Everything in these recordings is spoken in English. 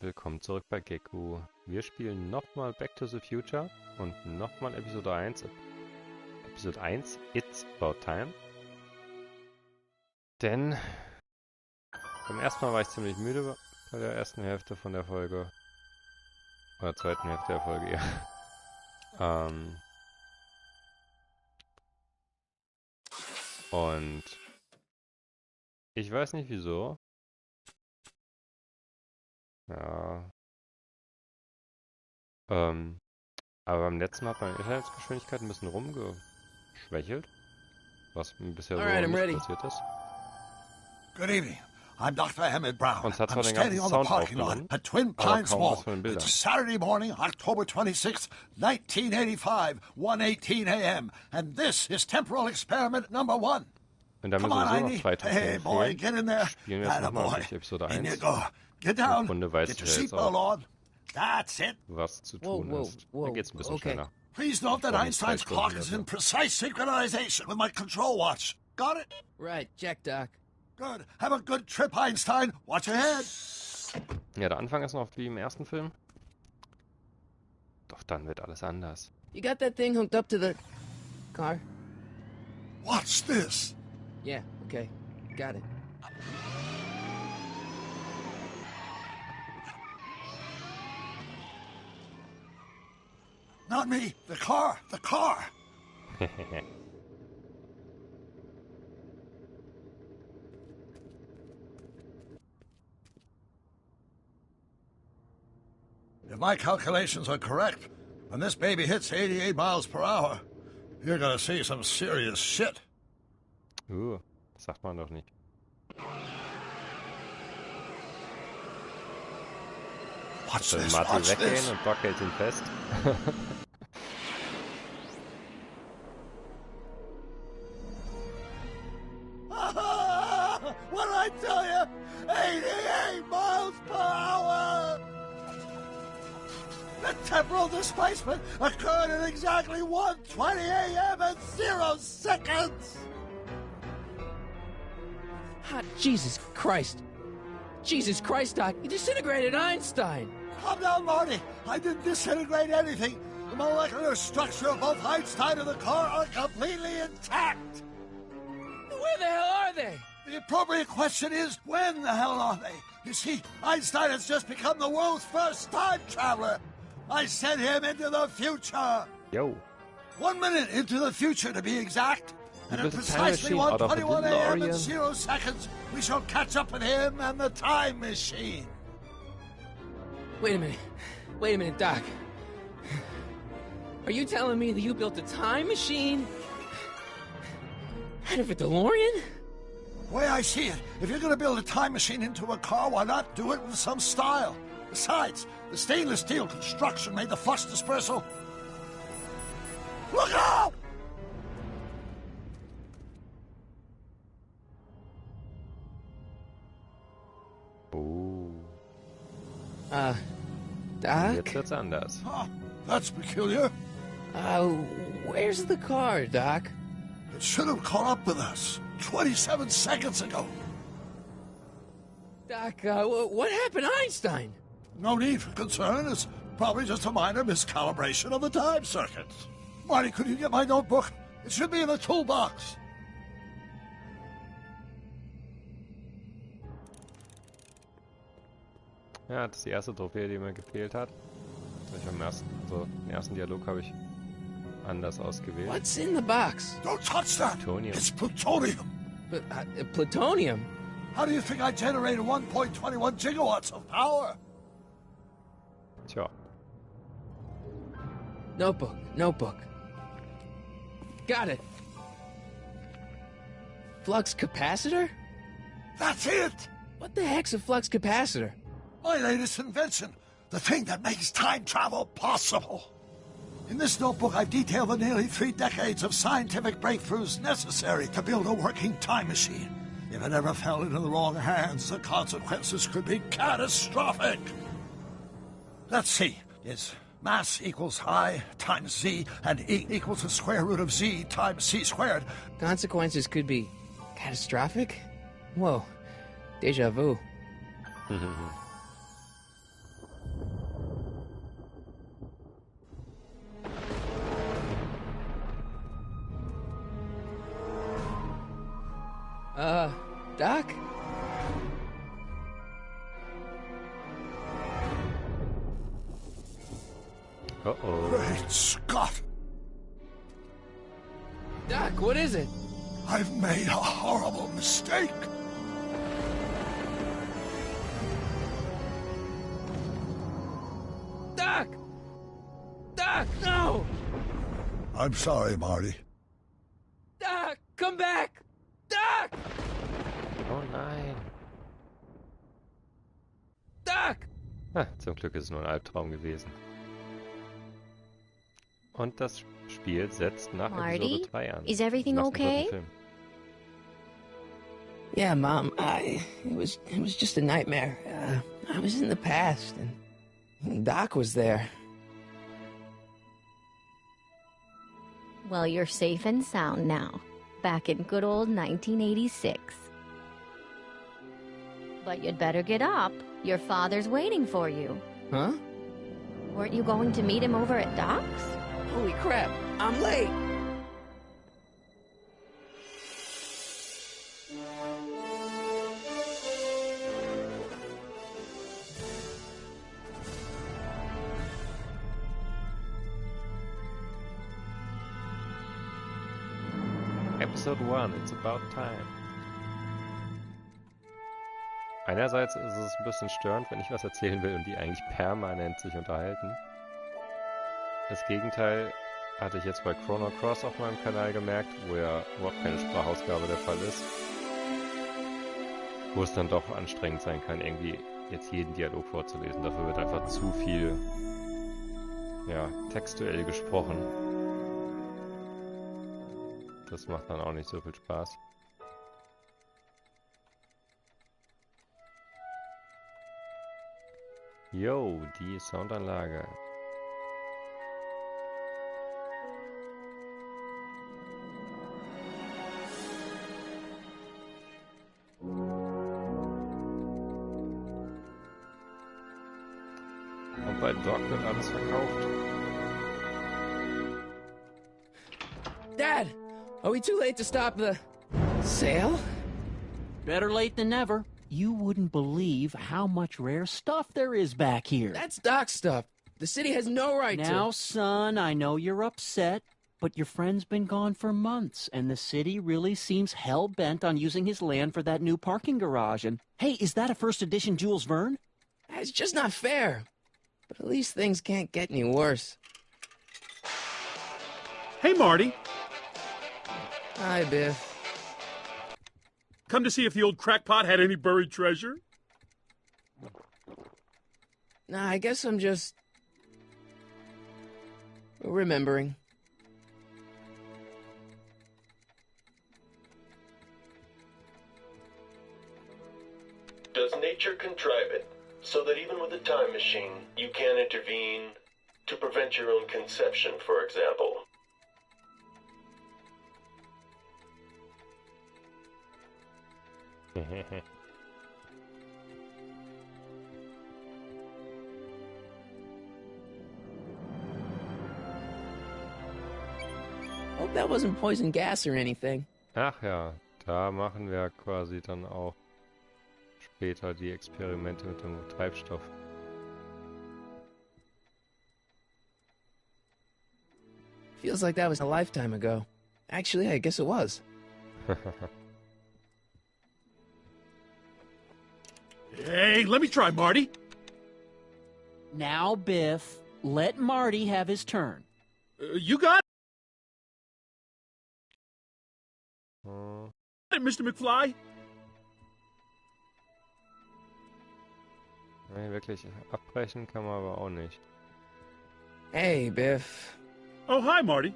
willkommen zurück bei Gekkou. Wir spielen nochmal Back to the Future und nochmal Episode 1. Episode 1, It's About Time. Denn beim ersten Mal war ich ziemlich müde bei der ersten Hälfte von der Folge. Oder zweiten Hälfte der Folge eher. Und ich weiß nicht wieso. Ja. Aber beim letzten Mal hat meine Internetgeschwindigkeit ein bisschen rumgeschwächelt. Was mir bisher so nicht passiert ist. Good evening. I'm Dr. Emmett Brown. Und es hat zwar I'm den standing ganzen on the Sound parking lot aufgenommen, at Twin aber Pines kaum Mall. was von den Bildern. It's Saturday morning, October 26th, 1985, 1:18 a.m. And this is temporal experiment number 1. Und da wir Come on, sowieso noch Heidi. 3 Tage Hey, boy, get in there. spielen wir jetzt nochmal Attaboy. durch Episode In you 1. go. Get down. Im Grunde weiß Get ich your ja jetzt seatbelt auch, on. That's it. was zu tun ist. Da geht's ein bisschen schneller. Please note that Bevor nicht Einstein's 2 clock Stunden is oder in precise synchronization with my control watch. Got it? Right, check, Doc. Good. Have a good trip, Einstein. Watch your head. Ja, der Anfang ist noch wie im ersten Film. Doch dann wird alles anders. You got that thing hooked up to the car? Watch this. Yeah, okay. Got it. Not me. The car. The car. If my calculations are correct, when this baby hits 88 miles per hour, you're gonna see some serious shit. Das sagt man doch nicht. Watch Soll this, Marty watch weggehen this. und Doc hält ihn fest? What did I tell you? 88 miles per hour! The temporal displacement occurred at exactly 1:20 a.m. and 0 seconds! Ah, Jesus Christ. Jesus Christ, Doc. You disintegrated Einstein. Calm down, Marty. I didn't disintegrate anything. The molecular structure of both Einstein and the car are completely intact. Where the hell are they? The appropriate question is, when the hell are they? You see, Einstein has just become the world's first time traveler. I sent him into the future. Yo. 1 minute into the future, to be exact. And at built a time precisely machine out of a 1:21 a.m. and DeLorean. 0 seconds, we shall catch up with him and the time machine. Wait a minute. Wait a minute, Doc. Are you telling me that you built a time machine out of a DeLorean? The way I see it, if you're going to build a time machine into a car, why not do it with some style? Besides, the stainless steel construction made the flux dispersal. Look out! Doc? Jetzt wird's anders. Huh, that's peculiar. Where's the car, Doc? It should have caught up with us 27 seconds ago. Doc, what happened to Einstein? No need for concern. It's probably just a minor miscalibration of the time circuits. Marty, could you get my notebook? It should be in the toolbox. Ja, das ist die erste Trophäe, die mir gefehlt hat. Den ersten Dialog habe ich anders ausgewählt. What's in the box? Don't touch that. Plutonium. It's plutonium. But, plutonium? How do you think I generated 1.21 gigawatts of power? Tja. Notebook. Got it. Flux capacitor? That's it. What the heck's a flux capacitor? My latest invention. The thing that makes time travel possible. In this notebook, I've detailed the nearly 3 decades of scientific breakthroughs necessary to build a working time machine. If it ever fell into the wrong hands, the consequences could be catastrophic. Let's see. Is mass equals I times Z, and E equals the square root of Z times C squared. Consequences could be catastrophic? Whoa. Deja vu. Doc? Uh-oh. Great Scott! Doc, what is it? I've made a horrible mistake! Doc! Doc, no! I'm sorry, Marty. Doc, come back! Doc! Oh nein. Doc! Zum Glück ist es nur ein Albtraum gewesen. Und das Spiel setzt nach Marty, Episode 3 an. is everything Nach dem okay? vierten Film. Yeah, Mom, it was just a nightmare. I was in the past, and Doc was there. Well, you're safe and sound now. Back in good old 1986. But you'd better get up. Your father's waiting for you. Huh? Weren't you going to meet him over at Doc's? Holy crap, I'm late! Episode 1, it's about time. Einerseits ist es ein bisschen störend, wenn ich was erzählen will und die eigentlich permanent sich unterhalten. Das Gegenteil hatte ich jetzt bei Chrono Cross auf meinem Kanal gemerkt, wo ja überhaupt keine Sprachausgabe der Fall ist. Wo es dann doch anstrengend sein kann, irgendwie jetzt jeden Dialog vorzulesen. Dafür wird einfach zu viel, ja, textuell gesprochen. Das macht dann auch nicht so viel Spaß. Yo, die Soundanlage. Und bei Dort wird alles verkauft. Dad, are we too late to stop the sale? Better late than never. You wouldn't believe how much rare stuff there is back here. That's Doc's stuff. The city has no right to... Now, son, I know you're upset, but your friend's been gone for months, and the city really seems hell-bent on using his land for that new parking garage. And, hey, is that a first edition Jules Verne? It's just not fair. But at least things can't get any worse. Hey, Marty. Hi, Biff. Come to see if the old crackpot had any buried treasure? Nah, I guess I'm just... remembering. Does nature contrive it so that even with a time machine, you can intervene to prevent your own conception, for example? Hope that wasn't poison gas or anything. Ach ja, da machen wir quasi dann auch später die Experimente mit dem Treibstoff. Feels like that was a lifetime ago. Actually, I guess it was. Hey, let me try, Marty. Now, Biff, let Marty have his turn. You got Hm. it, Mr. McFly. Nee, wirklich abbrechen kann man aber auch nicht. Hey, Biff. Oh, hi, Marty.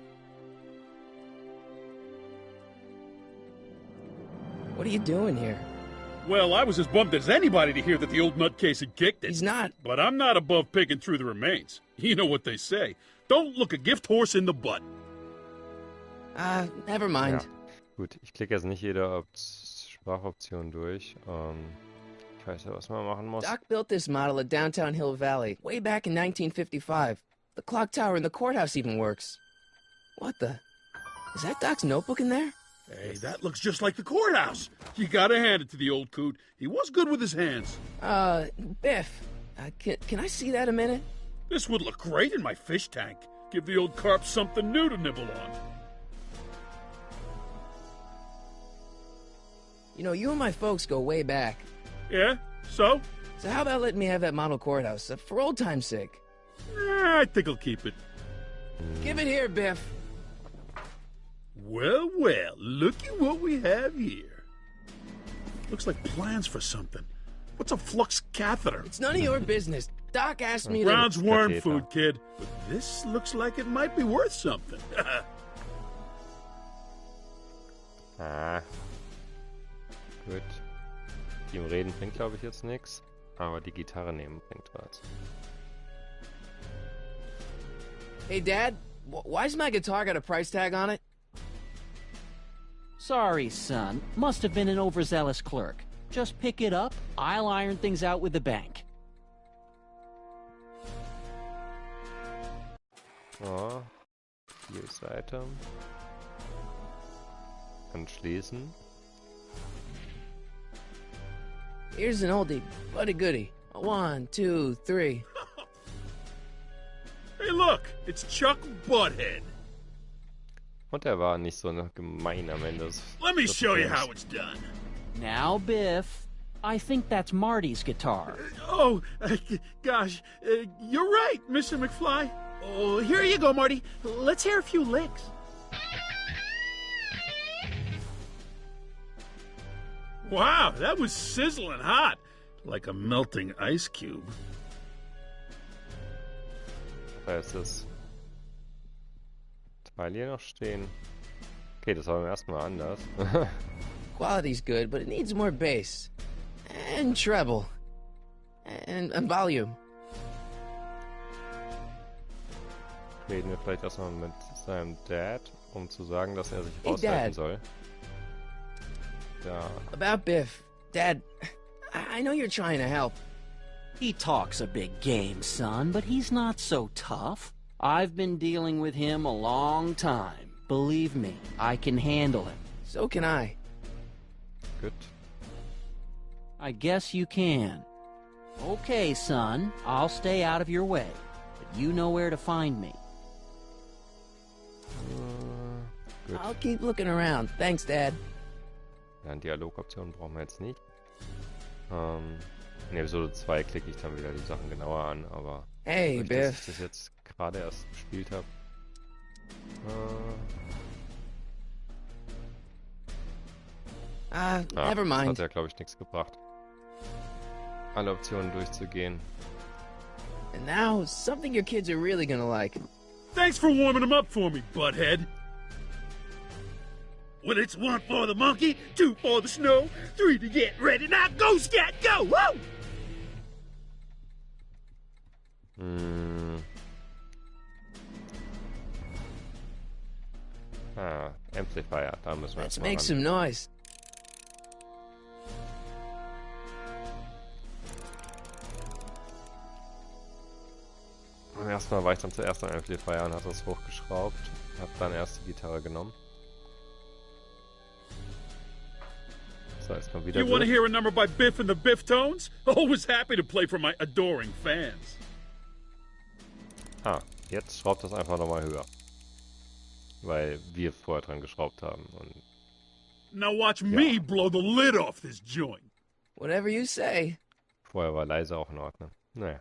What are you doing here? Well, I was as bummed as anybody to hear that the old nutcase had kicked it. He's not... But I'm not above picking through the remains. You know what they say. Don't look a gift horse in the butt. Never mind. Ja, gut, ich klicke jetzt nicht jede Sprachoption durch. Ich weiß ja, was man machen muss. Doc built this model at downtown Hill Valley way back in 1955. The clock tower in the courthouse even works. What the... Is that Doc's notebook in there? Hey, that looks just like the courthouse. You gotta hand it to the old coot. He was good with his hands. Biff, can I see that a minute? This would look great in my fish tank. Give the old carp something new to nibble on. You know, you and my folks go way back. Yeah? So? So how about letting me have that model courthouse, for old time's sake? I think I'll keep it. Give it here, Biff. Well, well, looky what we have here. Looks like plans for something. What's a flux catheter? It's none of your business. Doc asked me to... Brown's worm food, kid. But this looks like it might be worth something. Gut. Die im Reden bringt, glaube ich, jetzt nichts. Aber die Gitarre nehmen bringt was. Hey, Dad, why's my guitar got a price tag on it? Sorry, son. Must have been an overzealous clerk. Just pick it up. I'll iron things out with the bank. Oh. Hier ist weiter. Anschließen. Here's an oldie, but a goodie. 1, 2, 3. Hey, look! It's Chuck Butthead. Und er war nicht so gemein am Ende. Let me show you how it's done. Now, Biff, I think that's Marty's guitar. Gosh, you're right, Mr. McFly. Oh, here you go, Marty. Let's hear a few licks. Wow, that was sizzling hot, like a melting ice cube. Da ist das Teil hier noch stehen. Okay, das war beim ersten Mal anders. Quality's good, but it needs more bass. And treble. And volume. Reden wir vielleicht erstmal mit seinem Dad, um zu sagen, dass er sich Hey, raushalten Dad. soll. Ja. About Biff. Dad, I know you're trying to help. He talks a big game, son, but he's not so tough. I've been dealing with him a long time. Believe me, I can handle him. So can I. Gut. I guess you can. Okay, son, I'll stay out of your way, but you know where to find me. Gut. I'll keep looking around. Thanks, Dad. Ja, Dialogoptionen brauchen wir jetzt nicht. In Episode 2 klicke ich dann wieder die Sachen genauer an, aber Hey, dadurch, dass Biff. ich das jetzt gerade erst gespielt habe. Never mind. Hat ja, glaube ich, nichts gebracht. Alle Optionen durchzugehen. And now, something your kids are really gonna like. Thanks for warming them up for me, butthead. Well, it's 1 for the monkey, 2 for the snow, 3 to get ready. Now go, scat, go! Woo! Amplifier, da müssen wir Let's jetzt mal make ran. some noise. Erstmal war ich dann zuerst am Amplifier und habe das hochgeschraubt. Hab dann erst die Gitarre genommen. So, erstmal wieder You want to durch. hear a number by Biff and the Biff Tones? Always happy to play for my adoring fans. Jetzt schraubt das einfach nochmal höher. Weil wir vorher dran geschraubt haben. Und Now watch me blow the lid off this joint. Whatever you say. vorher war leise auch in Ordnung. Naja.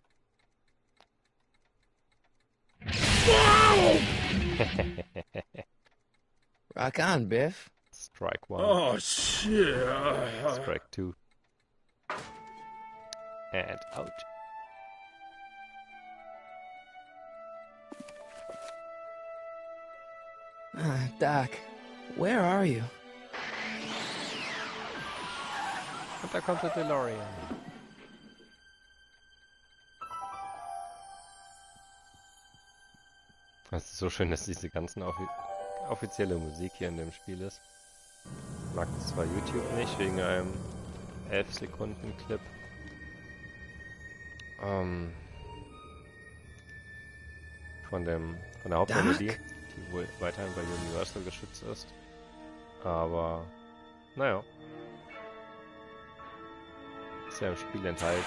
Whoa! Rock on, Biff. Strike 1. Oh, shit. Strike 2. And out. Doc, where are you? Und da kommt der DeLorean. Es ist so schön, dass diese ganzen offizielle Musik hier in dem Spiel ist. Ich mag zwar YouTube nicht, wegen einem 11 Sekunden Clip. Von der Hauptmelodie, die wohl weiterhin bei Universal geschützt ist. Aber, naja. Ist ja im Spiel enthalten.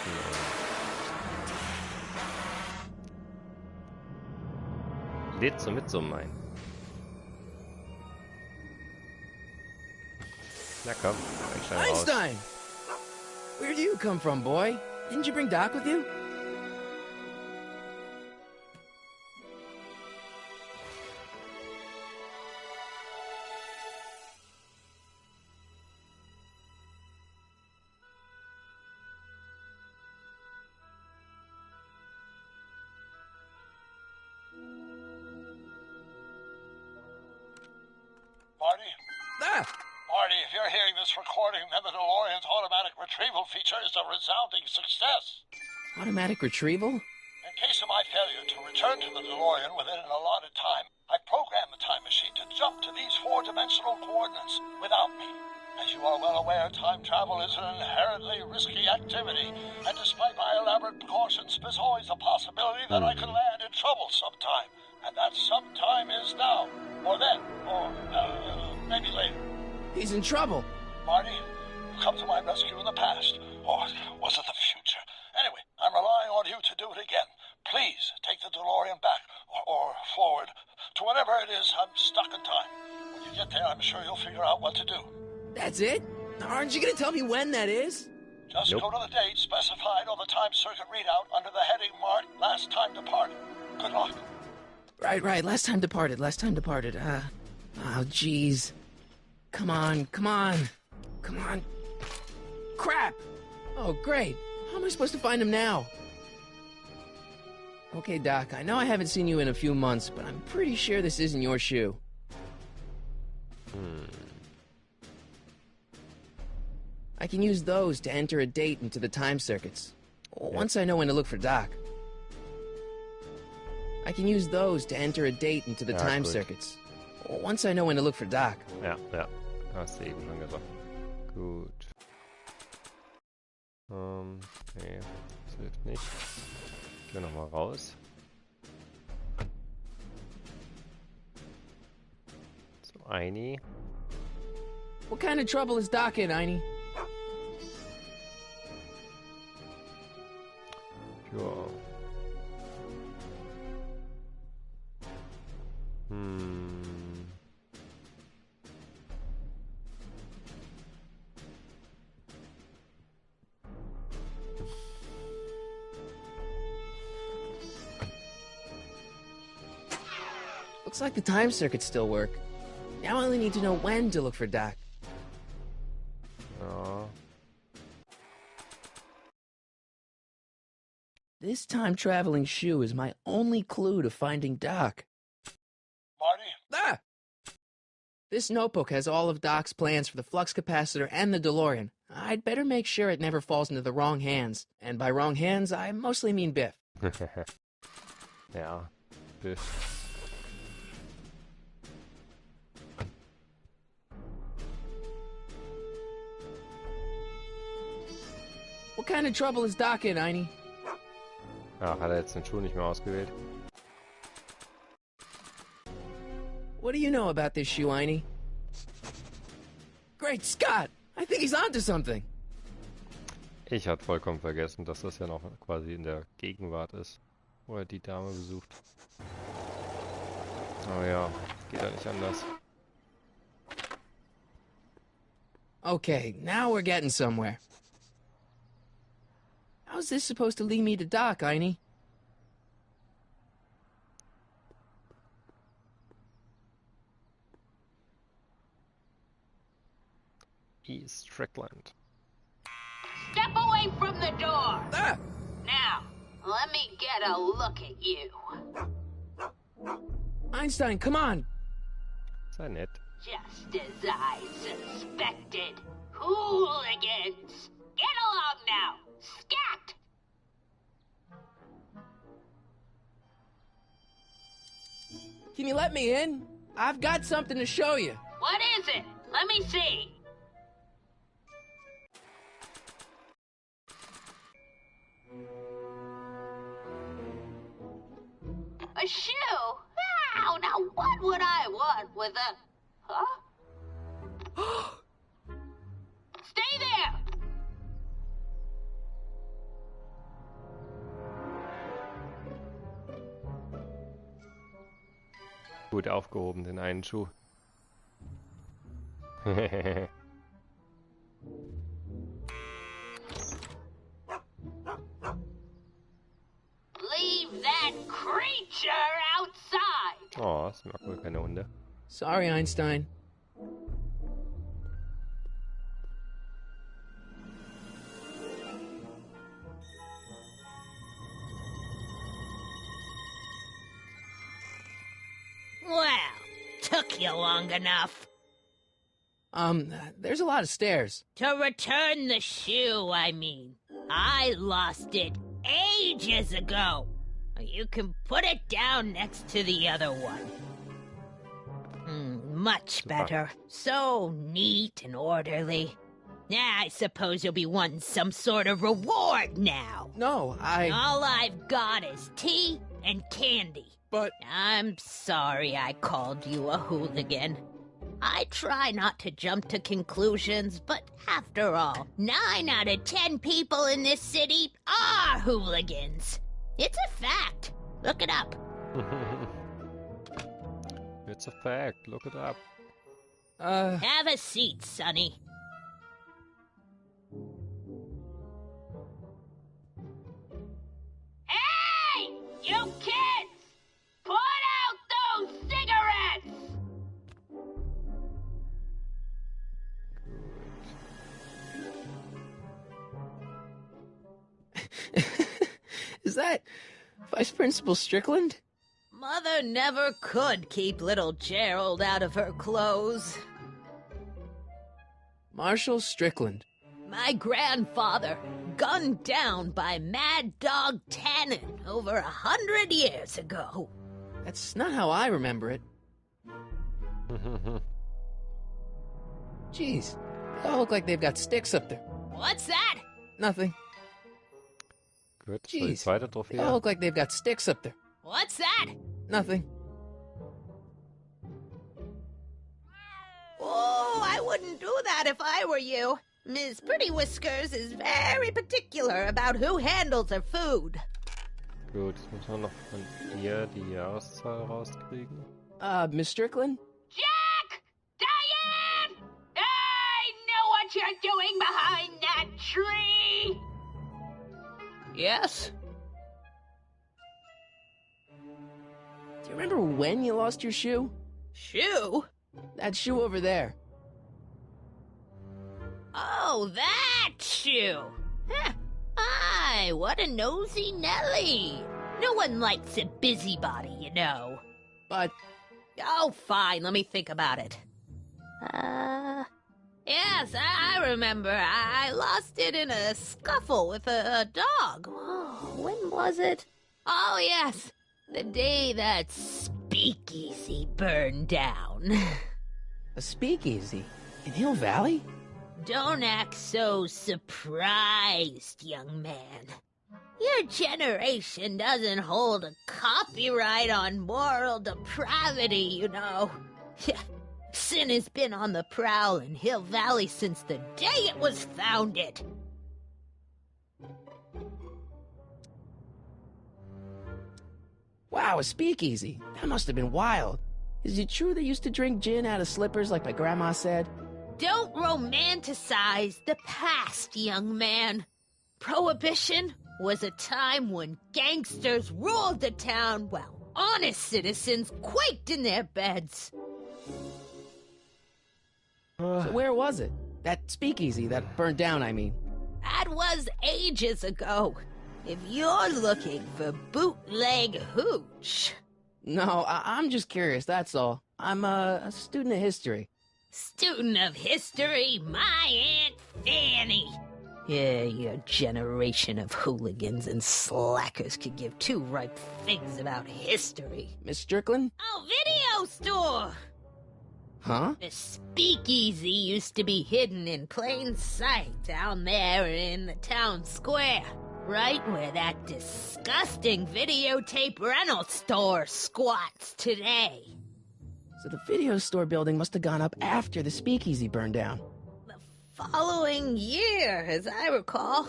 Und lädt so mit so ein. Na komm, Einstein raus. Einstein! Where do you come from, boy? Didn't you bring Doc with you? Marty? Ah! Marty, if you're hearing this recording, then the DeLorean's automatic retrieval feature is a resounding success. Automatic retrieval? In case of my failure to return to the DeLorean within an allotted time, I programmed the time machine to jump to these four-dimensional coordinates without me. As you are well aware, time travel is an inherently risky activity, and despite my elaborate precautions, there's always a possibility that I could land in trouble sometime, and that sometime is now, or then, or maybe later. He's in trouble. Marty, you come to my rescue in the past, or was it the future? Anyway, I'm relying on you to do it again. Please take the DeLorean back, or forward, to whenever it is I'm stuck in time. When you get there, I'm sure you'll figure out what to do. That's it? Aren't you gonna tell me when that is? Just Nope. go to the date specified on the time circuit readout under the heading marked Last Time Departed. Good luck. Right. Last time departed. Oh, jeez. Come on. Crap! Oh, great. How am I supposed to find him now? Okay, Doc, I know I haven't seen you in a few months, but I'm pretty sure this isn't your shoe. I can use those to enter a date into the time circuits. Once I know when to look for Doc. I can use those to enter a date into the time gut. circuits. Once I know when to look for Doc. Ja. Hast du eben schon gesagt. Gut. Nee, das hilft nicht. Gehen wir nochmal raus. So, Eini. What kind of trouble is Doc in, Einie? Ja. Looks like the time circuits still work. Now I only need to know when to look for Doc. Ja. This time-traveling shoe is my only clue to finding Doc. Marty? Ah! This notebook has all of Doc's plans for the flux capacitor and the DeLorean. I'd better make sure it never falls into the wrong hands. And by wrong hands, I mostly mean Biff. Ja. Biff. What kind of trouble is Doc in, Einie? Ach, hat er jetzt den Schuh nicht mehr ausgewählt? What do you know about this shoe, Einie? Great Scott! I think he's onto something. Ich hatte vollkommen vergessen, dass das ja noch quasi in der Gegenwart ist, wo er die Dame besucht. Oh ja, geht ja nicht anders. Okay, now we're getting somewhere. How's this supposed to lead me to Doc, Einie? East Strickland. Step away from the door. Ah! Now, let me get a look at you. Einstein, come on! Sei nett. Just as I suspected. Hooligans! Get along now! Scat! Can you let me in? I've got something to show you. What is it? Let me see. A shoe? Ow, now what would I want with a... Huh? Stay there! Gut aufgehoben, den einen Schuh. Leave that creature outside! Oh, das mag wohl keine Hunde. Sorry, Einstein. Well, took you long enough. There's a lot of stairs. To return the shoe, I mean. I lost it ages ago. You can put it down next to the other one. Much better. So neat and orderly. I suppose you'll be wanting some sort of reward now. No, All I've got is tea and candy. But... I'm sorry I called you a hooligan. I try not to jump to conclusions, but after all, 9 out of 10 people in this city are hooligans. It's a fact. Look it up. It's a fact. Look it up. Have a seat, Sonny. Hey! You kids! Put out those cigarettes! Is that Vice Principal Strickland? Mother never could keep little Gerald out of her clothes. Marshal Strickland. My grandfather, gunned down by Mad Dog Tannen over 100 years ago. That's not how I remember it. Jeez, they all look like they've got sticks up there. What's that? Nothing. Gut, so die Jeez, zweite they all Trophäe. look like they've got sticks up there. What's that? Nothing. Oh, I wouldn't do that if I were you. Miss Pretty Whiskers is very particular about who handles her food. Gut, jetzt müssen wir noch von ihr die Jahreszahl rauskriegen. Miss Strickland? Jack! Diane! I know what you're doing behind that tree! Yes? Do you remember when you lost your shoe? Shoe? That shoe over there. Oh, that shoe! Huh. Aye, what a nosy Nelly! No one likes a busybody, you know. But... Oh, fine, let me think about it. Yes, I remember. I lost it in a scuffle with a dog. Oh, when was it? Oh, yes, the day that speakeasy burned down. A speakeasy? In Hill Valley? Don't act so surprised, young man. Your generation doesn't hold a copyright on moral depravity, you know. Sin has been on the prowl in Hill Valley since the day it was founded. Wow, a speakeasy. That must have been wild. Is it true they used to drink gin out of slippers like my grandma said? Don't romanticize the past, young man. Prohibition was a time when gangsters ruled the town while honest citizens quaked in their beds. So where was it? That speakeasy that burned down, I mean. That was ages ago. If you're looking for bootleg hooch. No, I'm just curious, that's all. I'm a student of history. Student of history, my Aunt Fanny. Yeah, your generation of hooligans and slackers could give two ripe figs about history. Miss Strickland? Oh, video store! Huh? The speakeasy used to be hidden in plain sight down there in the town square. Right where that disgusting videotape rental store squats today. So the video store building must have gone up after the speakeasy burned down. The following year, as I recall.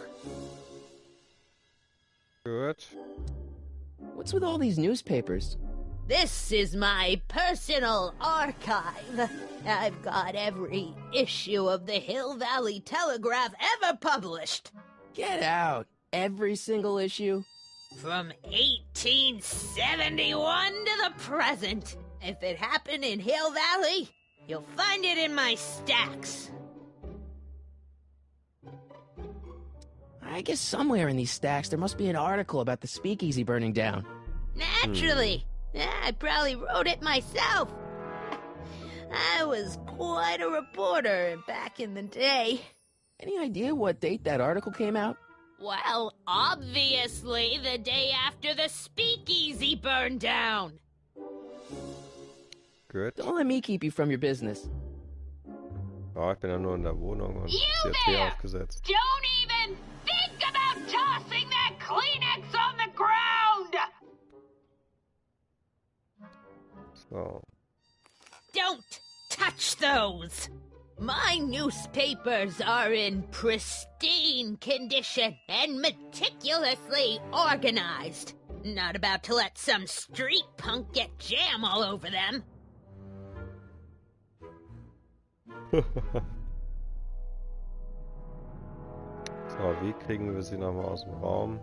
Good. What's with all these newspapers? This is my personal archive. I've got every issue of the Hill Valley Telegraph ever published. Get out. Every single issue? From 1871 to the present. If it happened in Hill Valley, you'll find it in my stacks. I guess somewhere in these stacks there must be an article about the speakeasy burning down. Naturally. I probably wrote it myself. I was quite a reporter back in the day. Any idea what date that article came out? Well, obviously the day after the speakeasy burned down. Good. Don't let me keep you from your business. Oh, ich bin ja nur in der Wohnung und You CRT there! aufgesetzt. Don't even think about tossing that Kleenex on the ground! So. Don't touch those! My newspapers are in pristine condition and meticulously organized. Not about to let some street punk get jam all over them. So, wie kriegen wir sie nochmal aus dem Raum?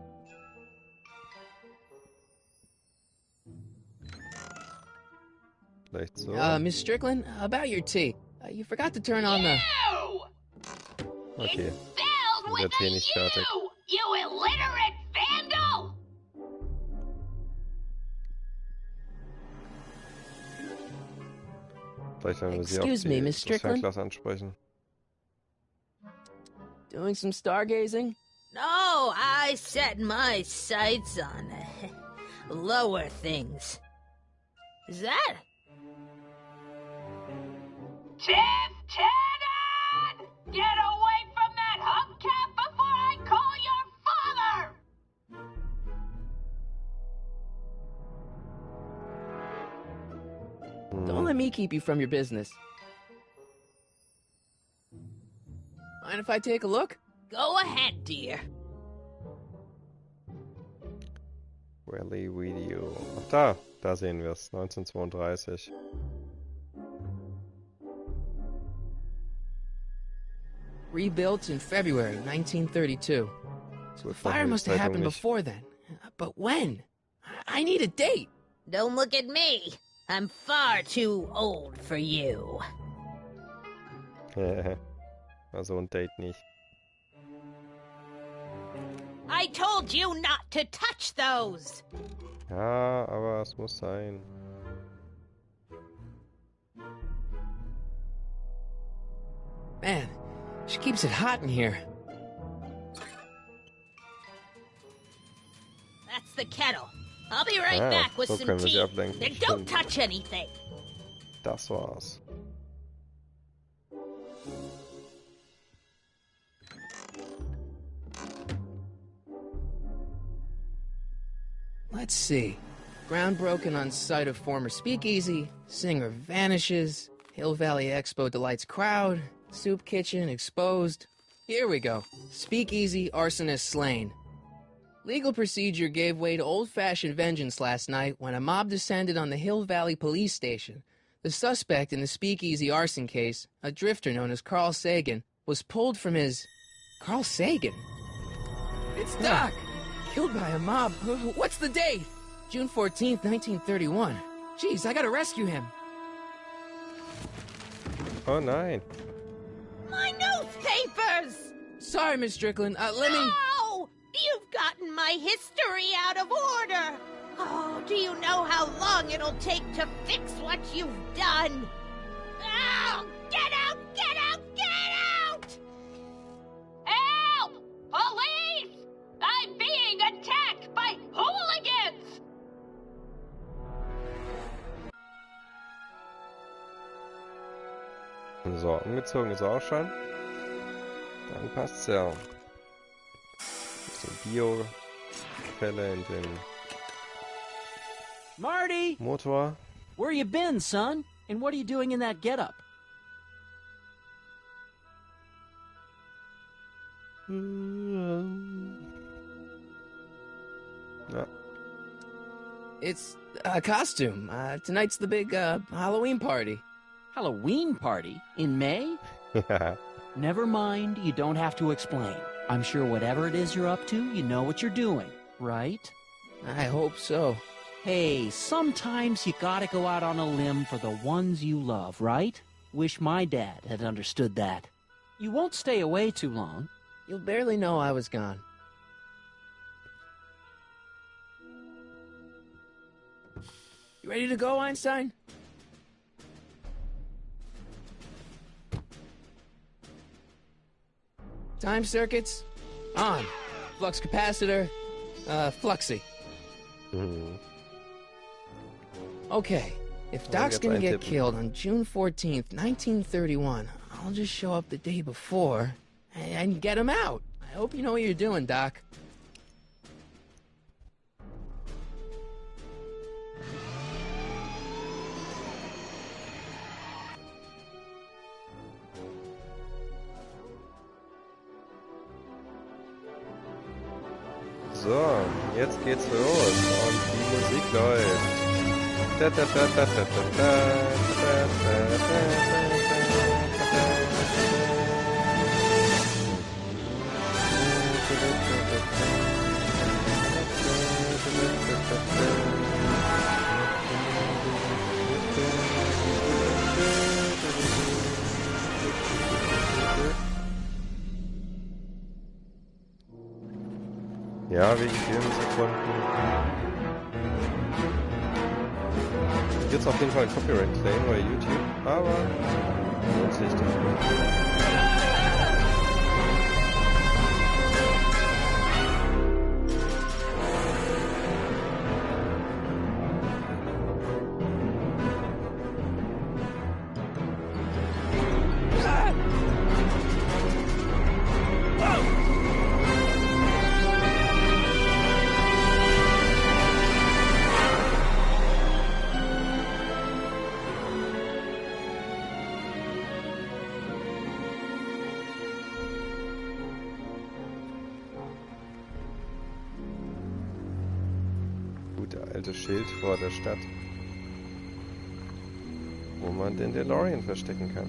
Vielleicht so. Miss Strickland, about your tea. You forgot to turn on the... Okay. Spelled Ist der Tee nicht fertig? you illiterate vandal! Vielleicht werden wir sie auf Excuse me, die Miss Strickland? Fernglas ansprechen. Doing some stargazing? No, I set my sights on lower things. Is that? Ted! Get away from that hubcap before I call your father! Don't let me keep you from your business. Mind if I take a look? Go ahead, dear. Rally Video. Ach da sehen wir es. 1932. Rebuilt in February 1932. So the fire must have happened before then. But when? I need a date. Don't look at me. I'm far too old for you. Also ein Date nicht. I told you not to touch those. Ja, aber es muss sein. Man, she keeps it hot in here. That's the kettle. I'll be right back with so some können wir sie tea. ablenken. Then don't Stimmt. touch anything. Das war's. Let's see. Ground broken on site of former speakeasy. Singer vanishes. Hill Valley Expo delights crowd. Soup kitchen exposed. Here we go. Speakeasy arsonist slain. Legal procedure gave way to old-fashioned vengeance last night when a mob descended on the Hill Valley police station. The suspect in the speakeasy arson case, a drifter known as Carl Sagan, was pulled from his... Carl Sagan? It's Doc! Killed by a mob. What's the date? June 14th, 1931. Jeez, I gotta rescue him. Oh nein. My newspapers! Sorry, Miss Strickland. Let me... Oh! You've gotten my history out of order! Oh, do you know how long it'll take to fix what you've done? Oh, get out! Get out! Get out! Help! Police! I'm being attacked by hooligans! So, umgezogen ist er auch schon. Dann passt's ja. Bisschen Biofälle in dem Marty! Motor. Where you been, son? And what are you doing in that getup? Ja. It's a costume. Tonight's the big Halloween party. Halloween party? In May? Never mind, you don't have to explain. I'm sure whatever it is you're up to, you know what you're doing, right? I hope so. Hey, sometimes you gotta go out on a limb for the ones you love, right? Wish my dad had understood that. You won't stay away too long. You'll barely know I was gone. You ready to go, Einstein? Time circuits? On. Flux capacitor? Fluxy. Okay, if Doc's gonna get killed on June 14th, 1931, I'll just show up the day before and get him out. I hope you know what you're doing, Doc. So, jetzt geht's los und die Musik läuft. Ja, wegen vielen Sekunden. Gibt's auf jeden Fall ein Copyright-Claim bei YouTube, aber lohnt sich dafür. Der alte Schild vor der Stadt, wo man den DeLorean verstecken kann.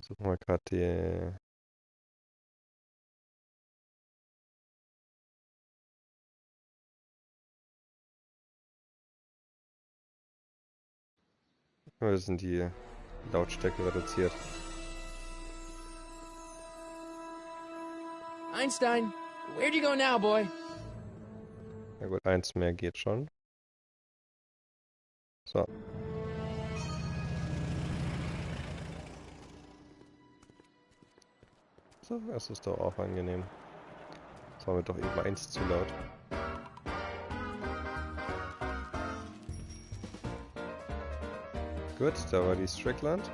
Suchen wir gerade die... Wir sind die Lautstärke reduziert. Einstein, where'd you go now, boy? Na gut, eins mehr geht schon. So. So, das ist doch auch angenehm. Das war mir doch eben eins zu laut. Gut, da war die Strickland.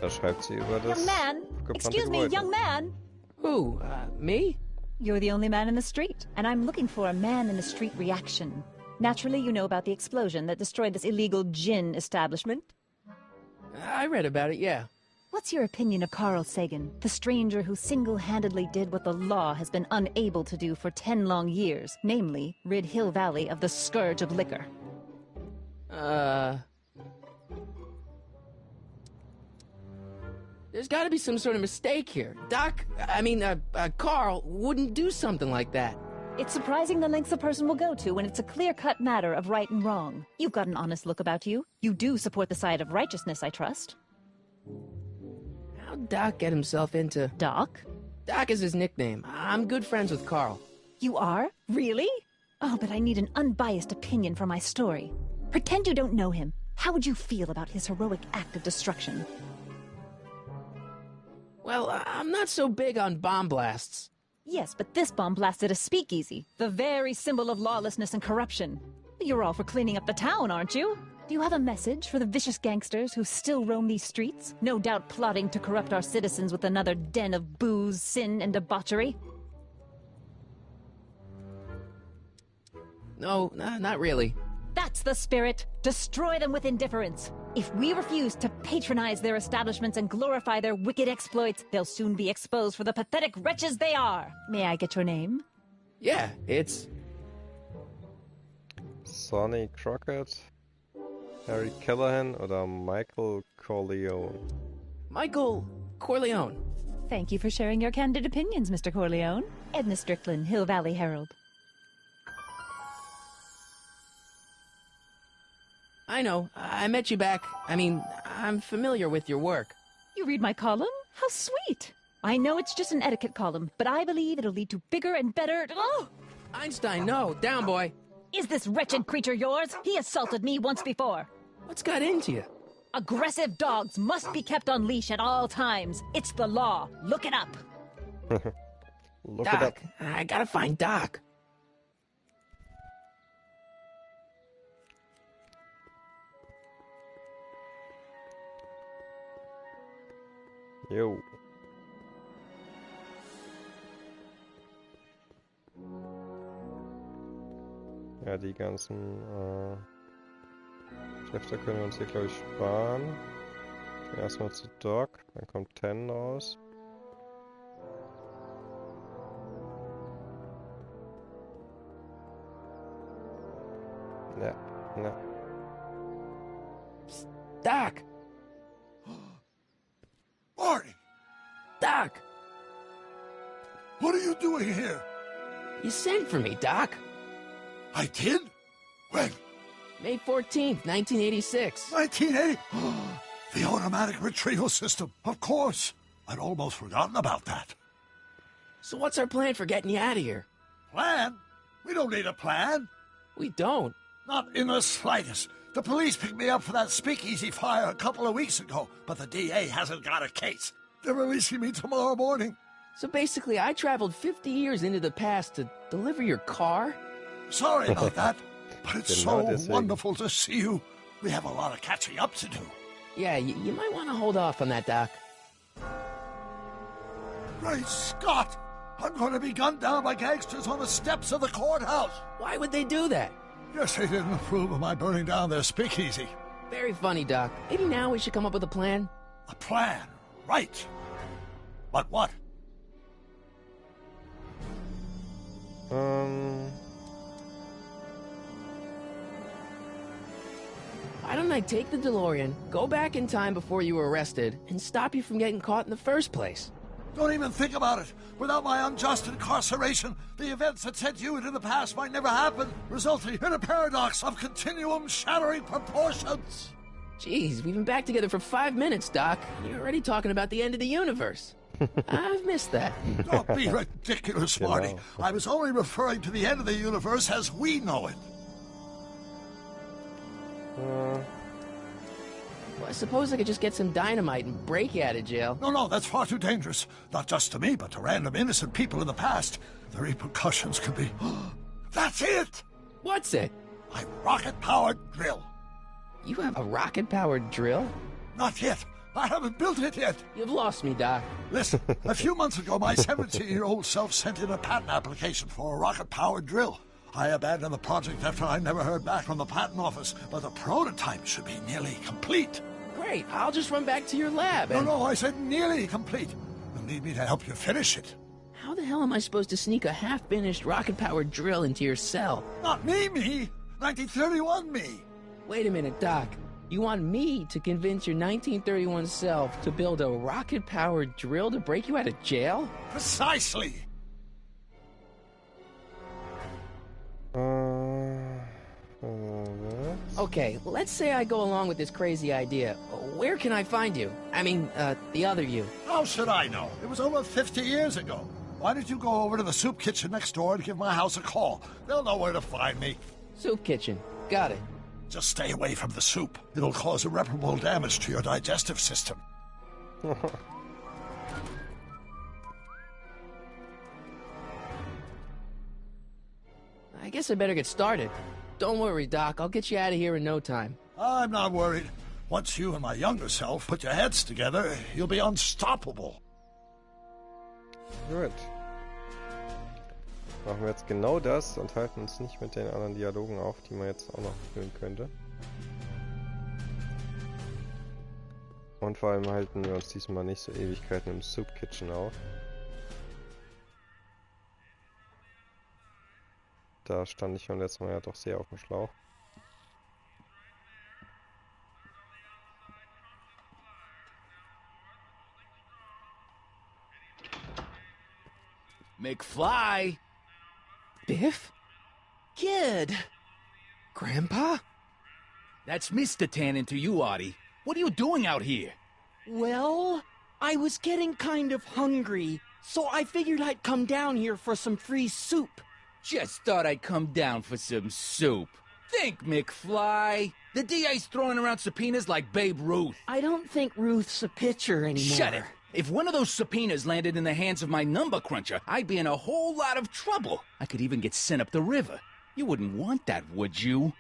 Da schreibt sie über das Young man! Excuse me, young man! Who? Me? You're the only man in the street, and I'm looking for a man-in-the-street reaction. Naturally, you know about the explosion that destroyed this illegal gin establishment. I read about it, yeah. What's your opinion of Carl Sagan, the stranger who single-handedly did what the law has been unable to do for 10 long years, namely, rid Hill Valley of the scourge of liquor? There's gotta be some sort of mistake here. Carl wouldn't do something like that. It's surprising the lengths a person will go to when it's a clear-cut matter of right and wrong. You've got an honest look about you. You do support the side of righteousness, I trust. How'd Doc get himself into... Doc? Doc is his nickname. I'm good friends with Carl. You are? Really? Oh, but I need an unbiased opinion for my story. Pretend you don't know him. How would you feel about his heroic act of destruction? Well, I'm not so big on bomb blasts. Yes, but this bomb blasted a speakeasy, the very symbol of lawlessness and corruption. You're all for cleaning up the town, aren't you? Do you have a message for the vicious gangsters who still roam these streets, no doubt plotting to corrupt our citizens with another den of booze, sin, and debauchery? No, not really. That's the spirit. Destroy them with indifference. If we refuse to patronize their establishments and glorify their wicked exploits, they'll soon be exposed for the pathetic wretches they are. May I get your name? Yeah, it's... Sonny Crockett, Harry Callahan oder Michael Corleone? Michael Corleone. Thank you for sharing your candid opinions, Mr. Corleone. Edna Strickland, Hill Valley Herald. I know. I met you back. I mean, I'm familiar with your work. You read my column? How sweet. I know it's just an etiquette column, but I believe it'll lead to bigger and better... Oh! Einstein, no. Down, boy. Is this wretched creature yours? He assaulted me once before. What's got into you? Aggressive dogs must be kept on leash at all times. It's the law. Look it up. Look Doc, it up. I gotta find Doc. Jo. Ja, die ganzen Kräfte können wir uns hier, glaube ich, sparen. Gehen erstmal zu Doc, dann kommt 10 raus. Ja, ja. Psst, Doc! Marty! Doc! What are you doing here? You sent for me, Doc. I did? When? May 14th, 1986. 1980? The automatic retrieval system. Of course. I'd almost forgotten about that. So what's our plan for getting you out of here? Plan? We don't need a plan. We don't. Not in the slightest. The police picked me up for that speakeasy fire a couple of weeks ago, but the DA hasn't got a case. They're releasing me tomorrow morning. So basically, I traveled 50 years into the past to deliver your car? Sorry about that, but it's so Genau deswegen. wonderful to see you. We have a lot of catching up to do. Yeah, you might want to hold off on that, Doc. Great Scott! I'm going to be gunned down by gangsters on the steps of the courthouse. Why would they do that? Guess they didn't approve of my burning down their speakeasy. Very funny, Doc. Maybe now we should come up with a plan? A plan, right. But what? Why don't I take the DeLorean, go back in time before you were arrested, and stop you from getting caught in the first place? Don't even think about it. Without my unjust incarceration, the events that sent you into the past might never happen, resulting in a paradox of continuum-shattering proportions. Jeez, we've been back together for 5 minutes, Doc. You're already talking about the end of the universe. I've missed that. Don't be ridiculous, Marty. I was only referring to the end of the universe as we know it. Well, I suppose I could just get some dynamite and break you out of jail. No, that's far too dangerous. Not just to me, but to random innocent people in the past. The repercussions could be... That's it! What's it? My rocket-powered drill. You have a rocket-powered drill? Not yet. I haven't built it yet. You've lost me, Doc. Listen, a few months ago, my 17-year-old self sent in a patent application for a rocket-powered drill. I abandoned the project after I never heard back from the patent office, but the prototype should be nearly complete. Great, I'll just run back to your lab and... No, I said nearly complete. You'll need me to help you finish it. How the hell am I supposed to sneak a half-finished rocket-powered drill into your cell? Not me. 1931 me. Wait a minute, Doc. You want me to convince your 1931 self to build a rocket-powered drill to break you out of jail? Precisely. Okay, let's say I go along with this crazy idea. Where can I find you? I mean, the other you. How should I know? It was over 50 years ago. Why don't you go over to the soup kitchen next door and give my house a call? They'll know where to find me. Soup kitchen. Got it. Just stay away from the soup. It'll cause irreparable damage to your digestive system. I guess I better get started. Don't worry, Doc. I'll get you out of here in no time. I'm not worried. Once you and my younger self put your heads together, you'll be unstoppable. Gut. Machen wir jetzt genau das und halten uns nicht mit den anderen Dialogen auf, die man jetzt auch noch führen könnte. Und vor allem halten wir uns diesmal nicht so Ewigkeiten im Soup Kitchen auf. Da stand ich beim letzten Mal ja doch sehr auf dem Schlauch. McFly! Biff? Kid! Grandpa? That's Mr. Tannen to you, Artie. What are you doing out here? Well, I was getting kind of hungry, so I figured I'd come down here for some free soup. Just thought I'd come down for some soup. Think, McFly. The DA's throwing around subpoenas like Babe Ruth. I don't think Ruth's a pitcher anymore. Shut it! If one of those subpoenas landed in the hands of my number cruncher, I'd be in a whole lot of trouble. I could even get sent up the river. You wouldn't want that, would you?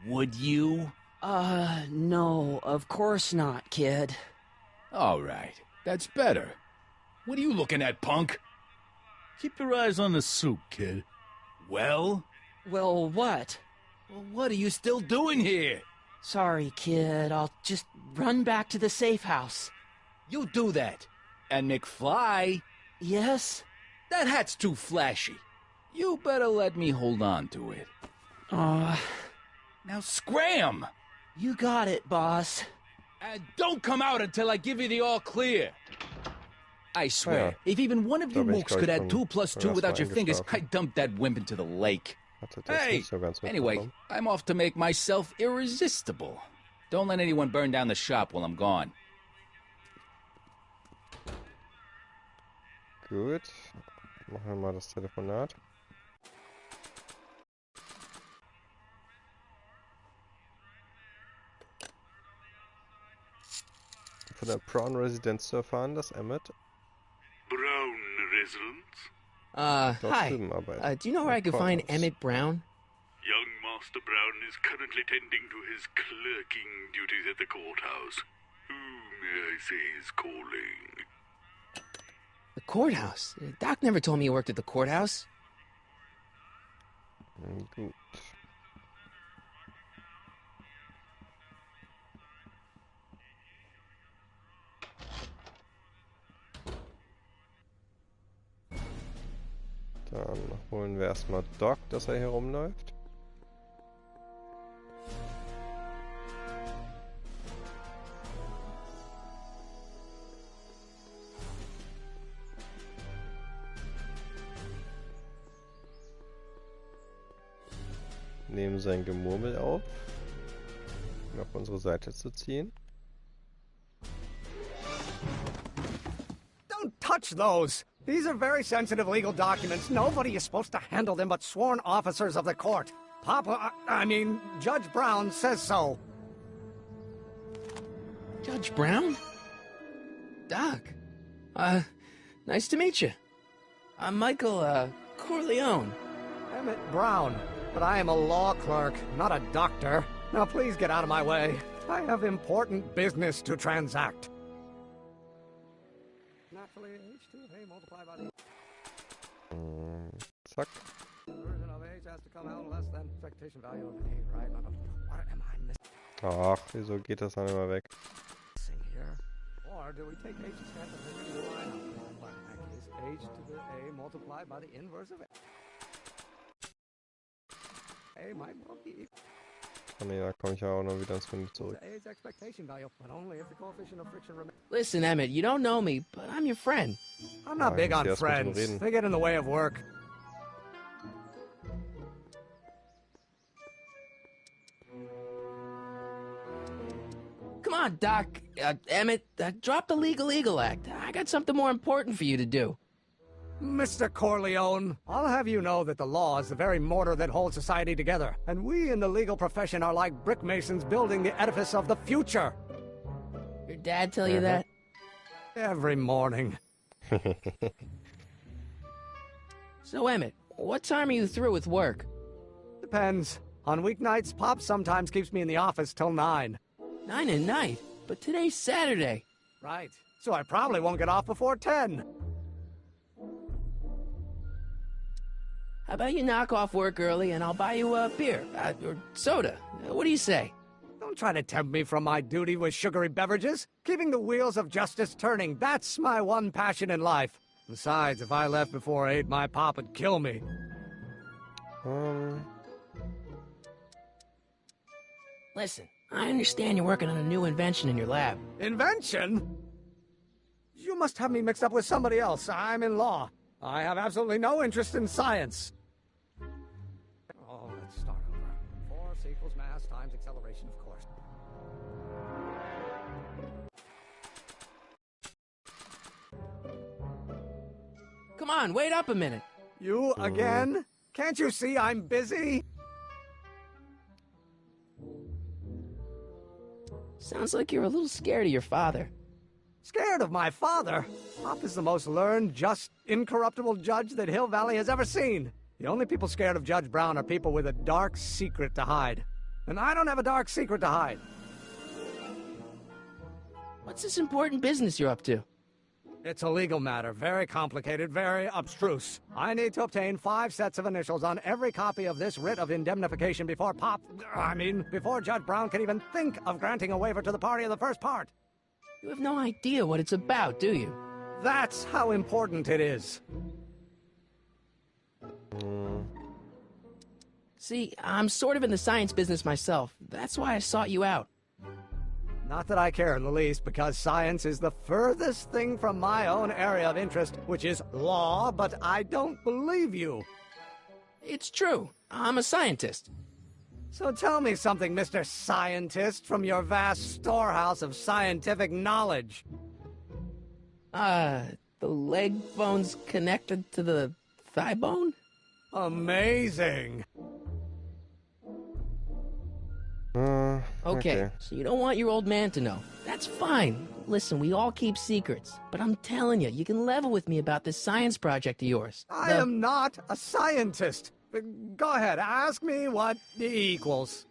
Would you? No, of course not, kid. All right, that's better. What are you looking at, punk? Keep your eyes on the soup, kid. Well? Well, what? Well, what are you still doing here? Sorry, kid. I'll just run back to the safe house. You do that. And McFly? Yes? That hat's too flashy. You better let me hold on to it. Now scram! You got it, boss. And don't come out until I give you the all clear. I swear, if even one of you mooks could add 2 plus 2 without your fingers, I'd dump that wimp into the lake. Hey! Anyway, I'm off to make myself irresistible. Don't let anyone burn down the shop while I'm gone. Gut. Machen wir mal das Telefonat. Von der Brown Residence zu erfahren, dass Emmett Brown Residence? Hi. Do you know where I could find Emmett Brown? Young Master Brown is currently tending to his clerking duties at the courthouse. Who may I say is calling? The courthouse? Doc never told me he worked at the courthouse. Gut. Dann holen wir erstmal Doc, dass er hier rumläuft. Nehmen sein Gemurmel auf, um auf unsere Seite zu ziehen. Don't touch those! These are very sensitive legal documents. Nobody is supposed to handle them but sworn officers of the court. Judge Brown says so. Judge Brown? Doc. Nice to meet you. I'm Michael, Corleone. Emmett Brown. But I am a law clerk, not a doctor. Now please get out of my way. I have important business to transact. Naturally, H2 of A multiplied by the... Zack. Version of H has to come out less than expectation value of A, right? What am I missing Ach, wieso geht das dann immer weg? here? Or do we take H stand of the line? Well, in that case, H to the A multiplied by the inverse of A. A might well be equal. Oh ne, da komme ich ja auch noch wieder ins Menü zurück. A's expectation value, but only if the coefficient of friction remains. Listen, Emmett, you don't know me, but I'm your friend. I'm not big on friends. They get in the way of work. Come on, Doc. Emmett, drop the legal eagle act. I got something more important for you to do. Mr. Corleone, I'll have you know that the law is the very mortar that holds society together, and we in the legal profession are like brick masons building the edifice of the future. Your dad tell you that? Every morning. So, Emmett, what time are you through with work? Depends. On weeknights, Pop sometimes keeps me in the office till 9. 9 at night? But today's Saturday. Right. So I probably won't get off before 10. How about you knock off work early and I'll buy you a beer, or soda. What do you say? Don't try to tempt me from my duty with sugary beverages. Keeping the wheels of justice turning, that's my one passion in life. Besides, if I left before 8, my pop would kill me. Listen, I understand you're working on a new invention in your lab. Invention? You must have me mixed up with somebody else. I'm in law. I have absolutely no interest in science. Oh, let's start over. Force equals mass times acceleration, of course. Come on, wait up a minute. You again? Can't you see I'm busy? Sounds like you're a little scared of your father. Scared of my father? Pop is the most learned, just, incorruptible judge that Hill Valley has ever seen. The only people scared of Judge Brown are people with a dark secret to hide. And I don't have a dark secret to hide. What's this important business you're up to? It's a legal matter, very complicated, very abstruse. I need to obtain 5 sets of initials on every copy of this writ of indemnification before before Judge Brown can even think of granting a waiver to the party of the first part. You have no idea what it's about, do you? That's how important it is. See, I'm sort of in the science business myself. That's why I sought you out. Not that I care in the least, because science is the furthest thing from my own area of interest, which is law, but I don't believe you. It's true. I'm a scientist. So tell me something, Mr. Scientist, from your vast storehouse of scientific knowledge. The leg bone's connected to the thigh bone? Amazing. Okay, so you don't want your old man to know. That's fine. Listen, we all keep secrets. But I'm telling you, you can level with me about this science project of yours. I am not a scientist. Go ahead, ask me what E equals.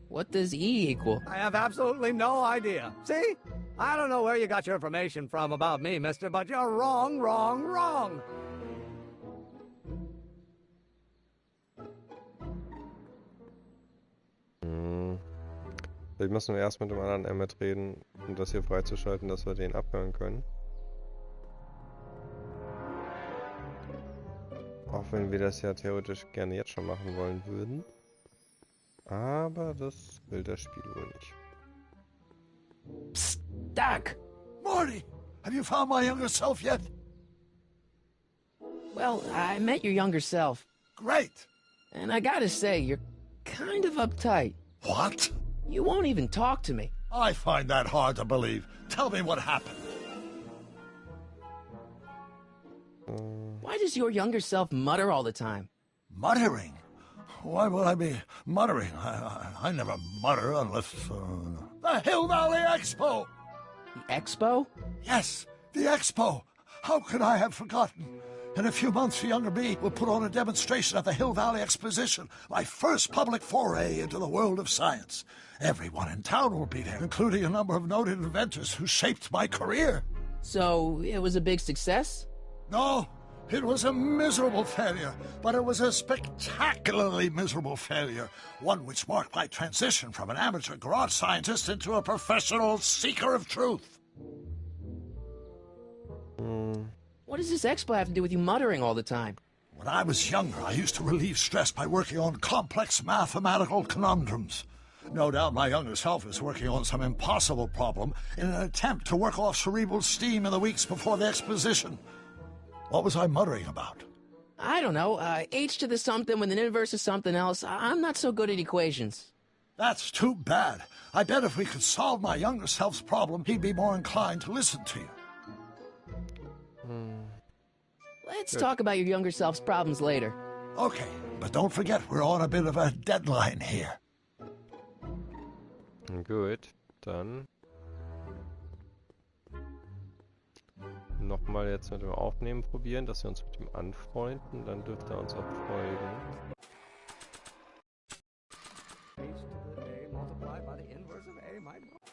What does E equal? I have absolutely no idea. See? I don't know where you got your information from about me, mister, but you're wrong, wrong, wrong. Vielleicht müssen wir erst mit dem anderen Emmet reden, um das hier freizuschalten, dass wir den abhören können. Auch wenn wir das ja theoretisch gerne jetzt schon machen wollen würden. Aber das will das Spiel wohl nicht. Psst, Doc! Marty, have you found my younger self yet? Well, I met your younger self. Great! And I gotta say, you're kind of uptight. What? You won't even talk to me. I find that hard to believe. Tell me what happened. Why does your younger self mutter all the time? Muttering? Why would I be muttering? I never mutter unless... The Hill Valley Expo! The Expo? Yes, the Expo. How could I have forgotten? In a few months, the younger me will put on a demonstration at the Hill Valley Exposition, my first public foray into the world of science. Everyone in town will be there, including a number of noted inventors who shaped my career. So, it was a big success? No, it was a miserable failure, but it was a spectacularly miserable failure, one which marked my transition from an amateur garage scientist into a professional seeker of truth. What does this expo have to do with you muttering all the time? When I was younger, I used to relieve stress by working on complex mathematical conundrums. No doubt my younger self is working on some impossible problem in an attempt to work off cerebral steam in the weeks before the exposition. What was I muttering about? I don't know. H to the something with an inverse of something else. I'm not so good at equations. That's too bad. I bet if we could solve my younger self's problem, he'd be more inclined to listen to you. Let's talk about your younger self's problems later. Okay, but don't forget, we're on a bit of a deadline here. Gut, dann nochmal jetzt mit dem Aufnehmen probieren, dass wir uns mit ihm anfreunden, dann dürfte er uns auch folgen.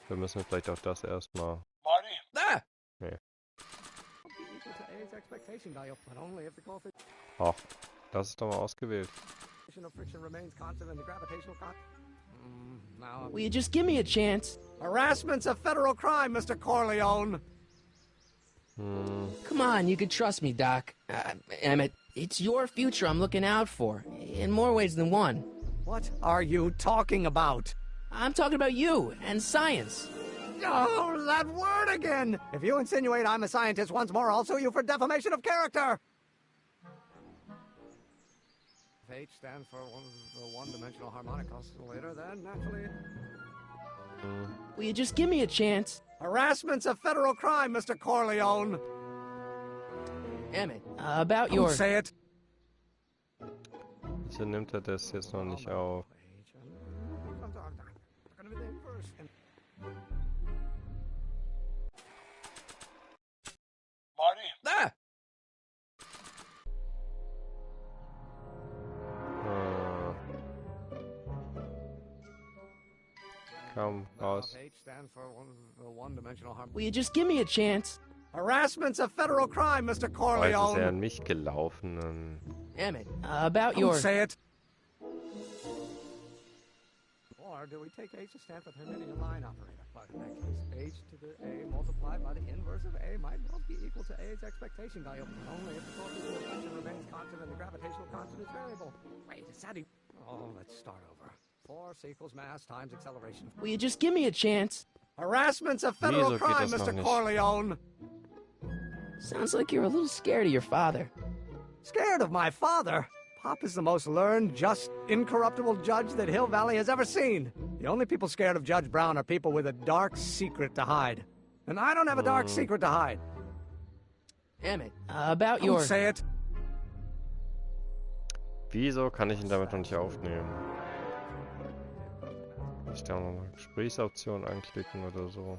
Wir müssen vielleicht auch das erstmal. Marty? Ah! Nee. Ach, das ist doch mal ausgewählt. Will you just give me a chance? Harassment's a federal crime, Mr. Corleone. Come on, you can trust me, Doc. Emmett, it's your future I'm looking out for, in more ways than one. What are you talking about? I'm talking about you and science. Oh, that word again! If you insinuate I'm a scientist once more, I'll sue you for defamation of character! If H stands for the one-dimensional harmonic oscillator, then naturally... Will you just give me a chance? Harassment's a federal crime, Mr. Corleone! Emmett, about your... say it! Wieso nimmt er das jetzt noch nicht auf? Marty? Ah! Komm, raus. Will you just give me a chance? Harassment's a federal crime, Mr. Oh, Corleone! jetzt ist er an mich gelaufen. Emmett, about your... say it! Or do we take H to stand for the Hermitian line operator? But in that case, H to the A multiplied by the inverse of A might well be equal to A's expectation value, only if the coefficient of friction remains constant and the gravitational constant is variable. Wait, is that... Oh, let's start over. Force equals mass times acceleration. Will you just give me a chance? Harassment's a federal crime, Mr. Corleone! Sounds like you're a little scared of your father. Scared of my father? Pop is the most learned, just, incorruptible judge that Hill Valley has ever seen. The only people scared of Judge Brown are people with a dark secret to hide. And I don't have a dark secret to hide. Emmett, about your... say it. Wieso kann ich ihn damit noch nicht aufnehmen? Kann ich da noch eine Gesprächsoption anklicken oder so?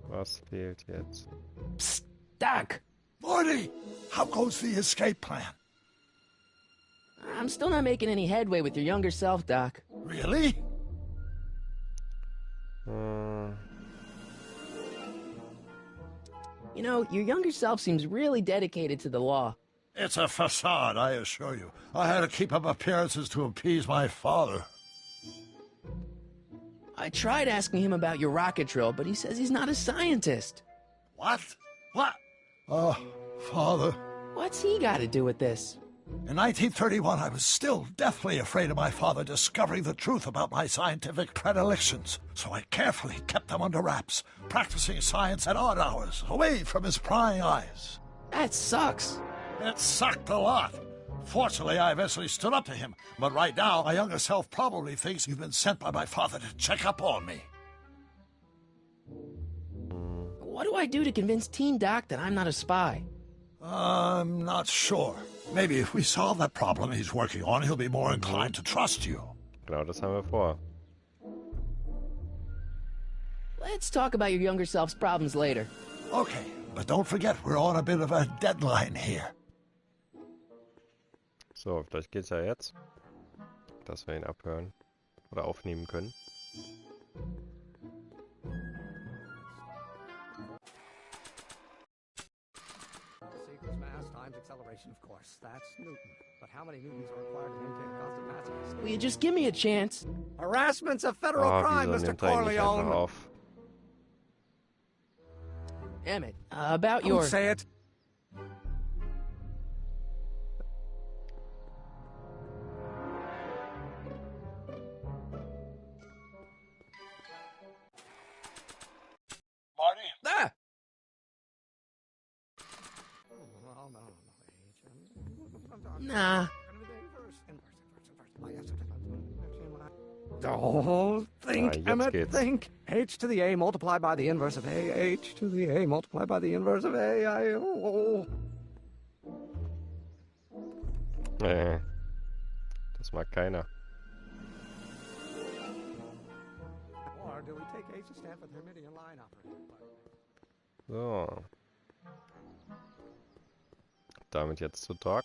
Was fehlt jetzt? Psst, Doc! Marty! How goes the escape plan? I'm still not making any headway with your younger self, Doc. Really? You know, your younger self seems really dedicated to the law. It's a facade, I assure you. I had to keep up appearances to appease my father. I tried asking him about your rocket drill, but he says he's not a scientist. What? What? Father. What's he got to do with this? In 1931, I was still deathly afraid of my father discovering the truth about my scientific predilections, so I carefully kept them under wraps, practicing science at odd hours, away from his prying eyes. That sucks. It sucked a lot. Fortunately, I eventually stood up to him, but right now, my younger self probably thinks you've been sent by my father to check up on me. What do I do to convince Teen Doc that I'm not a spy? I'm not sure. Maybe if we solve that problem he's working on, he'll be more inclined to trust you. Genau, das haben wir vor. Let's talk about your younger self's problems later. Okay, but don't forget, we're on a bit of a deadline here. So, vielleicht geht's ja jetzt, dass wir ihn abhören oder aufnehmen können. Will you just give me a chance? Harassment's a federal crime, Mr. Corleone. Emmett, about your... say it. Marty? Ah! Nah. Oh, think, Emmett, geht's. think. H to the A multiplied by the inverse of A. H to the A multiplied by the inverse of A. Das mag keiner. Or do we take H to stand for the Hermitian line operator? So. Damit jetzt zu Talk.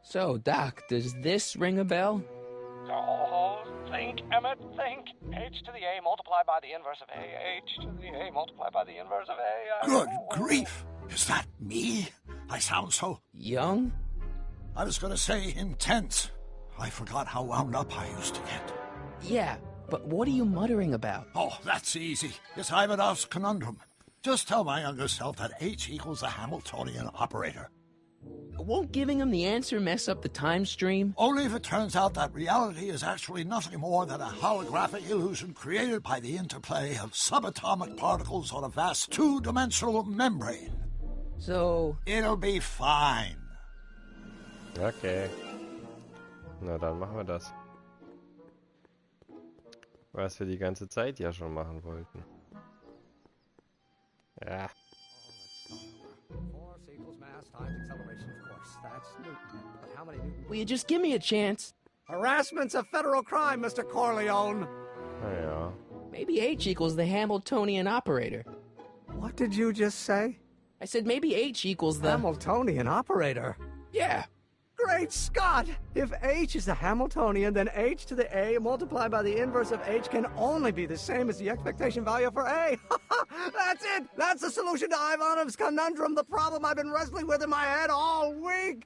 So, Doc, does this ring a bell? Oh, think, Emmett, think. H to the A multiplied by the inverse of A. H to the A multiplied by the inverse of A. Good grief! Is that me? I sound so... Young? I was gonna say intense. I forgot how wound up I used to get. Yeah, but what are you muttering about? Oh, that's easy. It's Ivanov's conundrum. Just tell my younger self that H equals the Hamiltonian operator. Won't giving him the answer mess up the time stream? Only if it turns out that reality is actually nothing more than a holographic illusion created by the interplay of subatomic particles on a vast two-dimensional membrane. So... It'll be fine. Okay. Na, dann machen wir das. Was wir die ganze Zeit ja schon machen wollten. Ja. Will you just give me a chance? Harassment's a federal crime, Mr. Corleone. Naja. Maybe H equals the Hamiltonian operator. What did you just say? I said maybe H equals the... Hamiltonian operator? Yeah. Great Scott! If H is the Hamiltonian, then H to the A multiplied by the inverse of H can only be the same as the expectation value for A. That's it! That's the solution to Ivanov's conundrum, the problem I've been wrestling with in my head all week!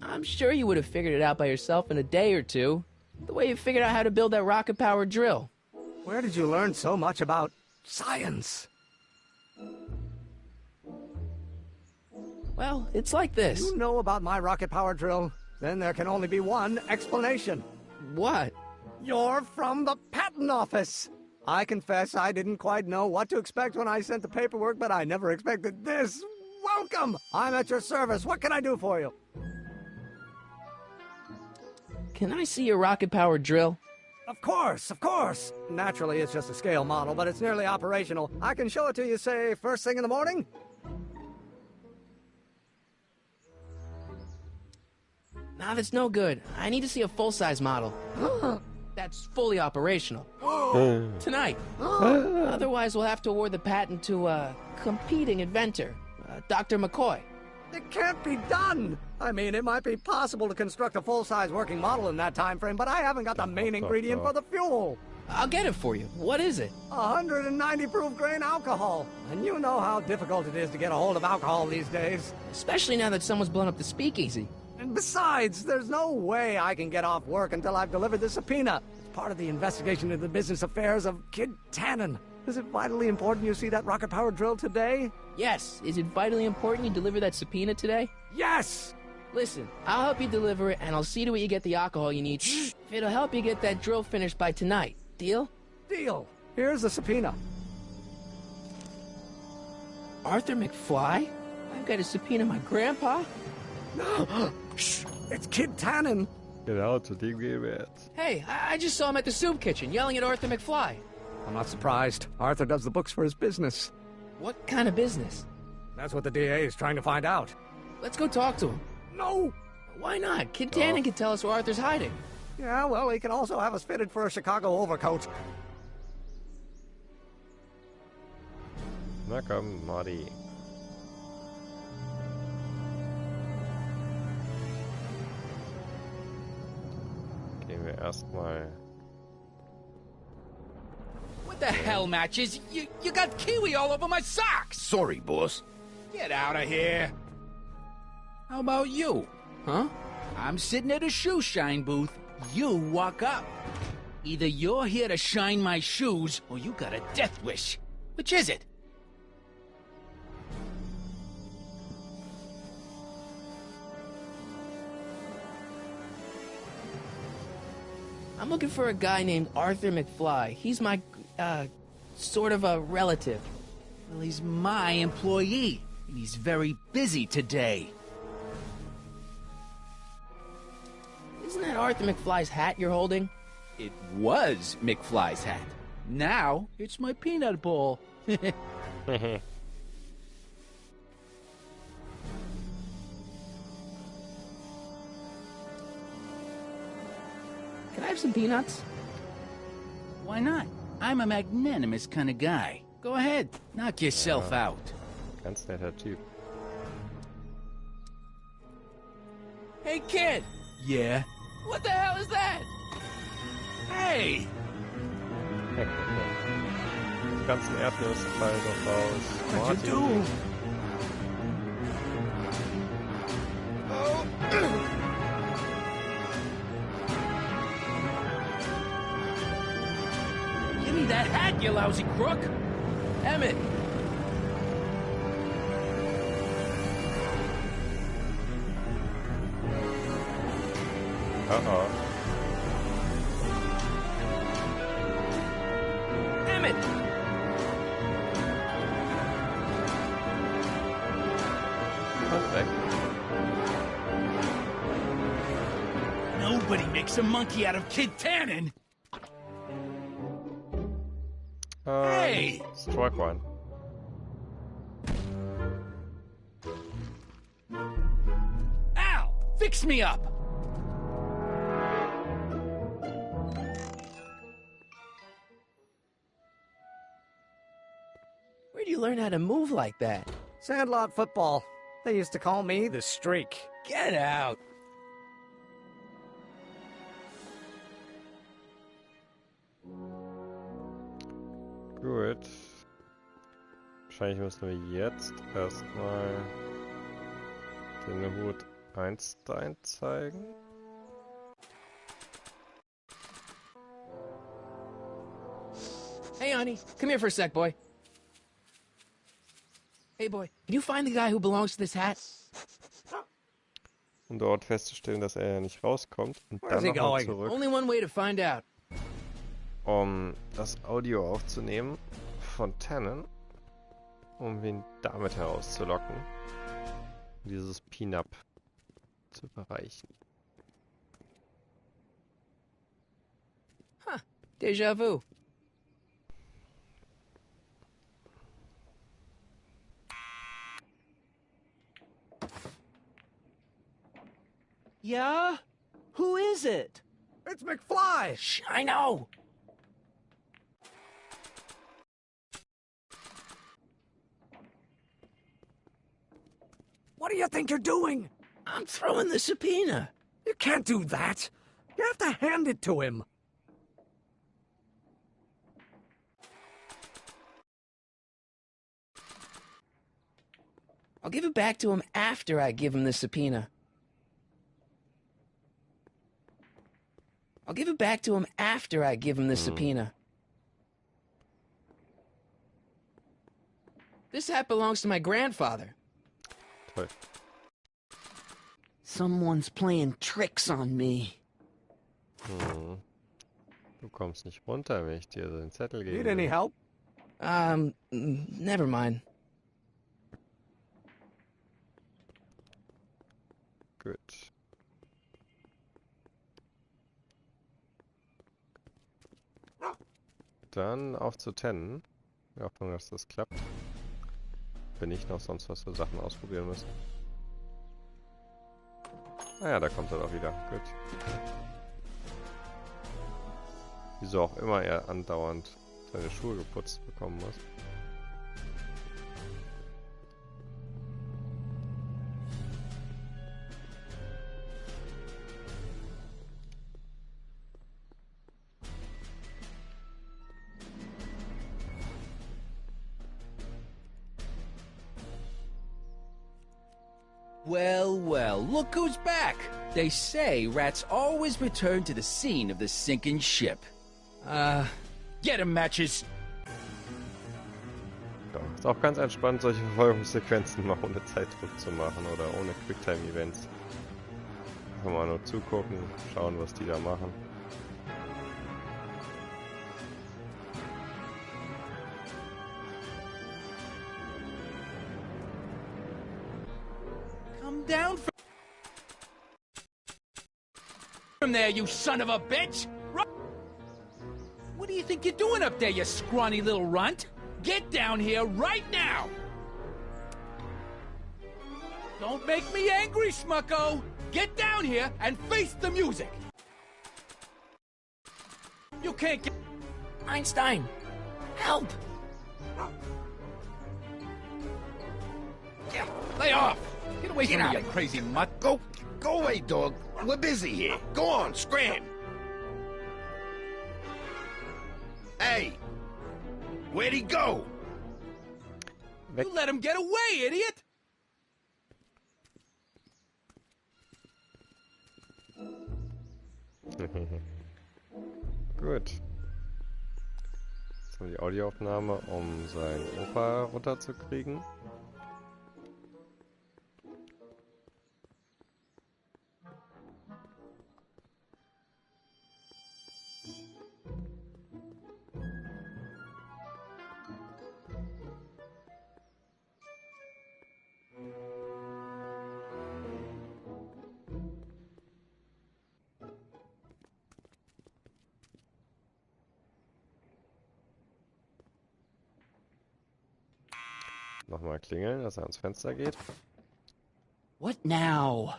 I'm sure you would have figured it out by yourself in a day or two. The way you figured out how to build that rocket-powered drill. Where did you learn so much about science? Well, it's like this. You know about my rocket-powered drill? Then there can only be one explanation. What? You're from the patent office. I confess I didn't quite know what to expect when I sent the paperwork, but I never expected this. Welcome! I'm at your service. What can I do for you? Can I see your rocket-powered drill? Of course, of course. Naturally, it's just a scale model, but it's nearly operational. I can show it to you, say, first thing in the morning? Nah, that's no good. I need to see a full-size model. That's fully operational. Tonight. Otherwise, we'll have to award the patent to a competing inventor, Dr. McCoy. It can't be done! I mean, it might be possible to construct a full-size working model in that time frame, but I haven't got the main ingredient for the fuel. I'll get it for you. What is it? 190 proof grain alcohol. And you know how difficult it is to get a hold of alcohol these days. Especially now that someone's blown up the speakeasy. And besides, there's no way I can get off work until I've delivered the subpoena. It's part of the investigation into the business affairs of Kid Tannen. Is it vitally important you see that rocket-powered drill today? Yes. Is it vitally important you deliver that subpoena today? Yes! Listen, I'll help you deliver it, and I'll see to it you get the alcohol you need. If it'll help you get that drill finished by tonight. Deal? Deal. Here's the subpoena. Arthur McFly? I've got to subpoena my grandpa? Shh! It's Kid Tannen. Genau, zu dem gehen wir jetzt. Hey, I just saw him at the soup kitchen yelling at Arthur McFly. I'm not surprised. Arthur does the books for his business. What kind of business? That's what the DA is trying to find out. Let's go talk to him. No! Why not? Kid Tannen can tell us where Arthur's hiding. Yeah, well, he can also have us fitted for a Chicago overcoat. Na komm, Marty. Gehen wir erstmal. What the hell, Matches? You got kiwi all over my socks! Sorry, boss. Get out of here! How about you? Huh? I'm sitting at a shoe shine booth. You walk up. Either you're here to shine my shoes, or you got a death wish. Which is it? I'm looking for a guy named Arthur McFly. He's my, sort of a relative. Well, he's my employee, and he's very busy today. Isn't that Arthur McFly's hat you're holding? It was McFly's hat. Now, it's my peanut bowl. Can I have some peanuts? Why not? I'm a magnanimous kind of guy. Go ahead, knock yourself out. Ganz netter Typ. Hey, kid! Yeah? What the hell is that? Hey! Die ganzen Erdnüsse fallen doch raus. What'd you Marty. do? Give me that hat, you lousy crook! Emmett! Uh-oh. Emmett! Und weg. Nobody makes a monkey out of Kid Tannen! Hey! Struck one. Al! Fix me up! Where'd you learn how to move like that? Sandlot football. They used to call me the Streak. Get out! Gut. Wahrscheinlich müssen wir jetzt erstmal den Hut Einstein zeigen. Hey, honey, come here for a sec, boy. Hey, boy, can you find the guy who belongs to this hat? Um dort festzustellen, dass er ja nicht rauskommt. Und Where's dann he nochmal going? zurück, Only one way to find out. um das Audio aufzunehmen von Tannen, um ihn damit herauszulocken, dieses Pin-Up zu erreichen. Huh, déjà vu. Yeah? Who is it? It's McFly! Shh, I know. What do you think you're doing? I'm throwing the subpoena. You can't do that. You have to hand it to him. I'll give it back to him after I give him the subpoena. I'll give it back to him after I give him the subpoena. This hat belongs to my grandfather. Toll. Someone's playing tricks on me. Du kommst nicht runter, wenn ich dir den Zettel gebe. Need any help? Never mind. Gut. Dann auf zu Tannen. Wir hoffen, dass das klappt. Wenn nicht noch sonst was für Sachen ausprobieren müssen. Ah ja, da kommt er doch wieder. Gut. Wieso auch immer er andauernd seine Schuhe geputzt bekommen muss. Well, well, look who's back! They say rats always return to the scene of the sinking ship. Get 'em, Matches! Ja, ist auch ganz entspannt, solche Verfolgungssequenzen mal ohne Zeitdruck zu machen oder ohne Quicktime-Events. Einfach mal nur zugucken, schauen, was die da machen. from there, you son of a bitch! What do you think you're doing up there, you scrawny little runt? Get down here right now! Don't make me angry, Schmucko! Get down here and face the music! You can't get... Einstein! Help! Yeah, lay off! Get away from me, you crazy mutt! Go away, dog. We're busy here. Go on, scram! Hey! Where'd he go? You let him get away, idiot! Gut. Jetzt haben wir die Audioaufnahme, um seinen Opa runterzukriegen. Nochmal klingeln, dass er ans Fenster geht. What now?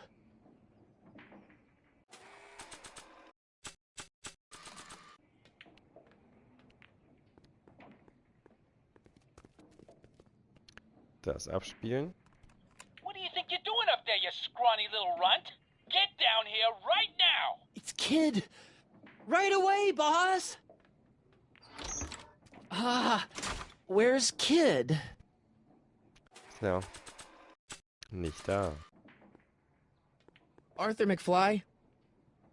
Das abspielen. What do you think you're doing up there, you scrawny little runt? Get down here right now! It's Kid! Right away, boss! Where's Kid? Ja. Nicht da. Arthur McFly?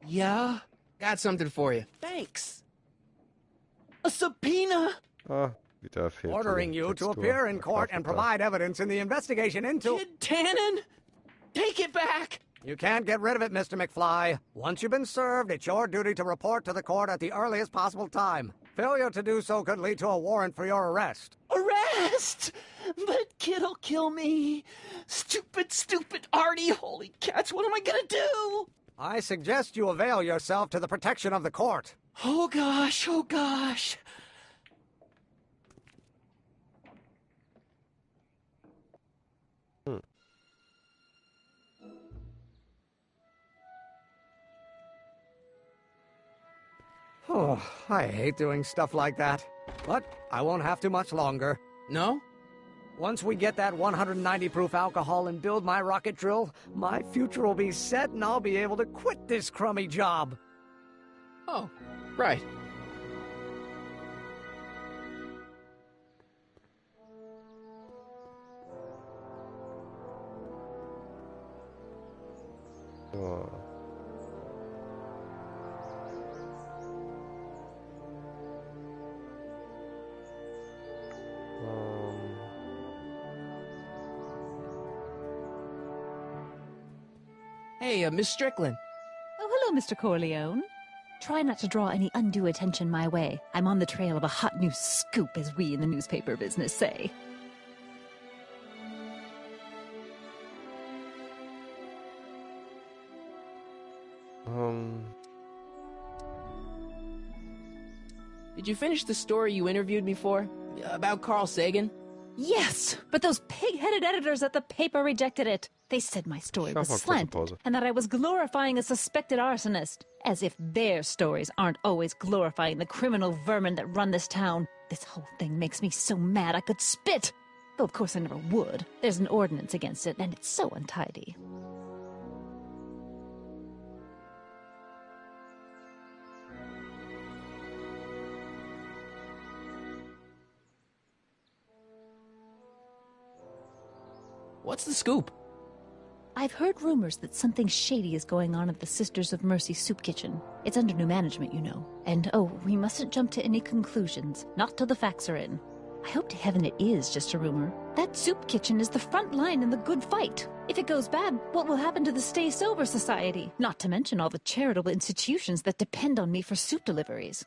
Yeah? Got something for you. Thanks. A subpoena? Ah, wieder fehlt Ordering you to appear in court and provide evidence in the investigation into... Kid Tannen? Take it back! You can't get rid of it, Mr. McFly. Once you've been served, it's your duty to report to the court at the earliest possible time. Failure to do so could lead to a warrant for your arrest. Arrest! But Kid'll kill me. Stupid, stupid Artie. Holy cats, what am I gonna do? I suggest you avail yourself to the protection of the court. Oh gosh, oh gosh. Oh, I hate doing stuff like that. But I won't have to much longer. No? Once we get that 190 proof alcohol and build my rocket drill, my future will be set and I'll be able to quit this crummy job. Oh, right. So. Hey, Miss Strickland. Oh, hello, Mr. Corleone. Try not to draw any undue attention my way. I'm on the trail of a hot new scoop, as we in the newspaper business say. Did you finish the story you interviewed me for? About Carl Sagan? Yes, but those pig-headed editors at the paper rejected it. They said my story was slanted, and that I was glorifying a suspected arsonist. As if their stories aren't always glorifying the criminal vermin that run this town. This whole thing makes me so mad I could spit. Though of course I never would. There's an ordinance against it, and it's so untidy. What's the scoop? I've heard rumors that something shady is going on at the Sisters of Mercy soup kitchen. It's under new management, you know. And, oh, we mustn't jump to any conclusions. Not till the facts are in. I hope to heaven it is just a rumor. That soup kitchen is the front line in the good fight. If it goes bad, what will happen to the Stay Sober Society? Not to mention all the charitable institutions that depend on me for soup deliveries.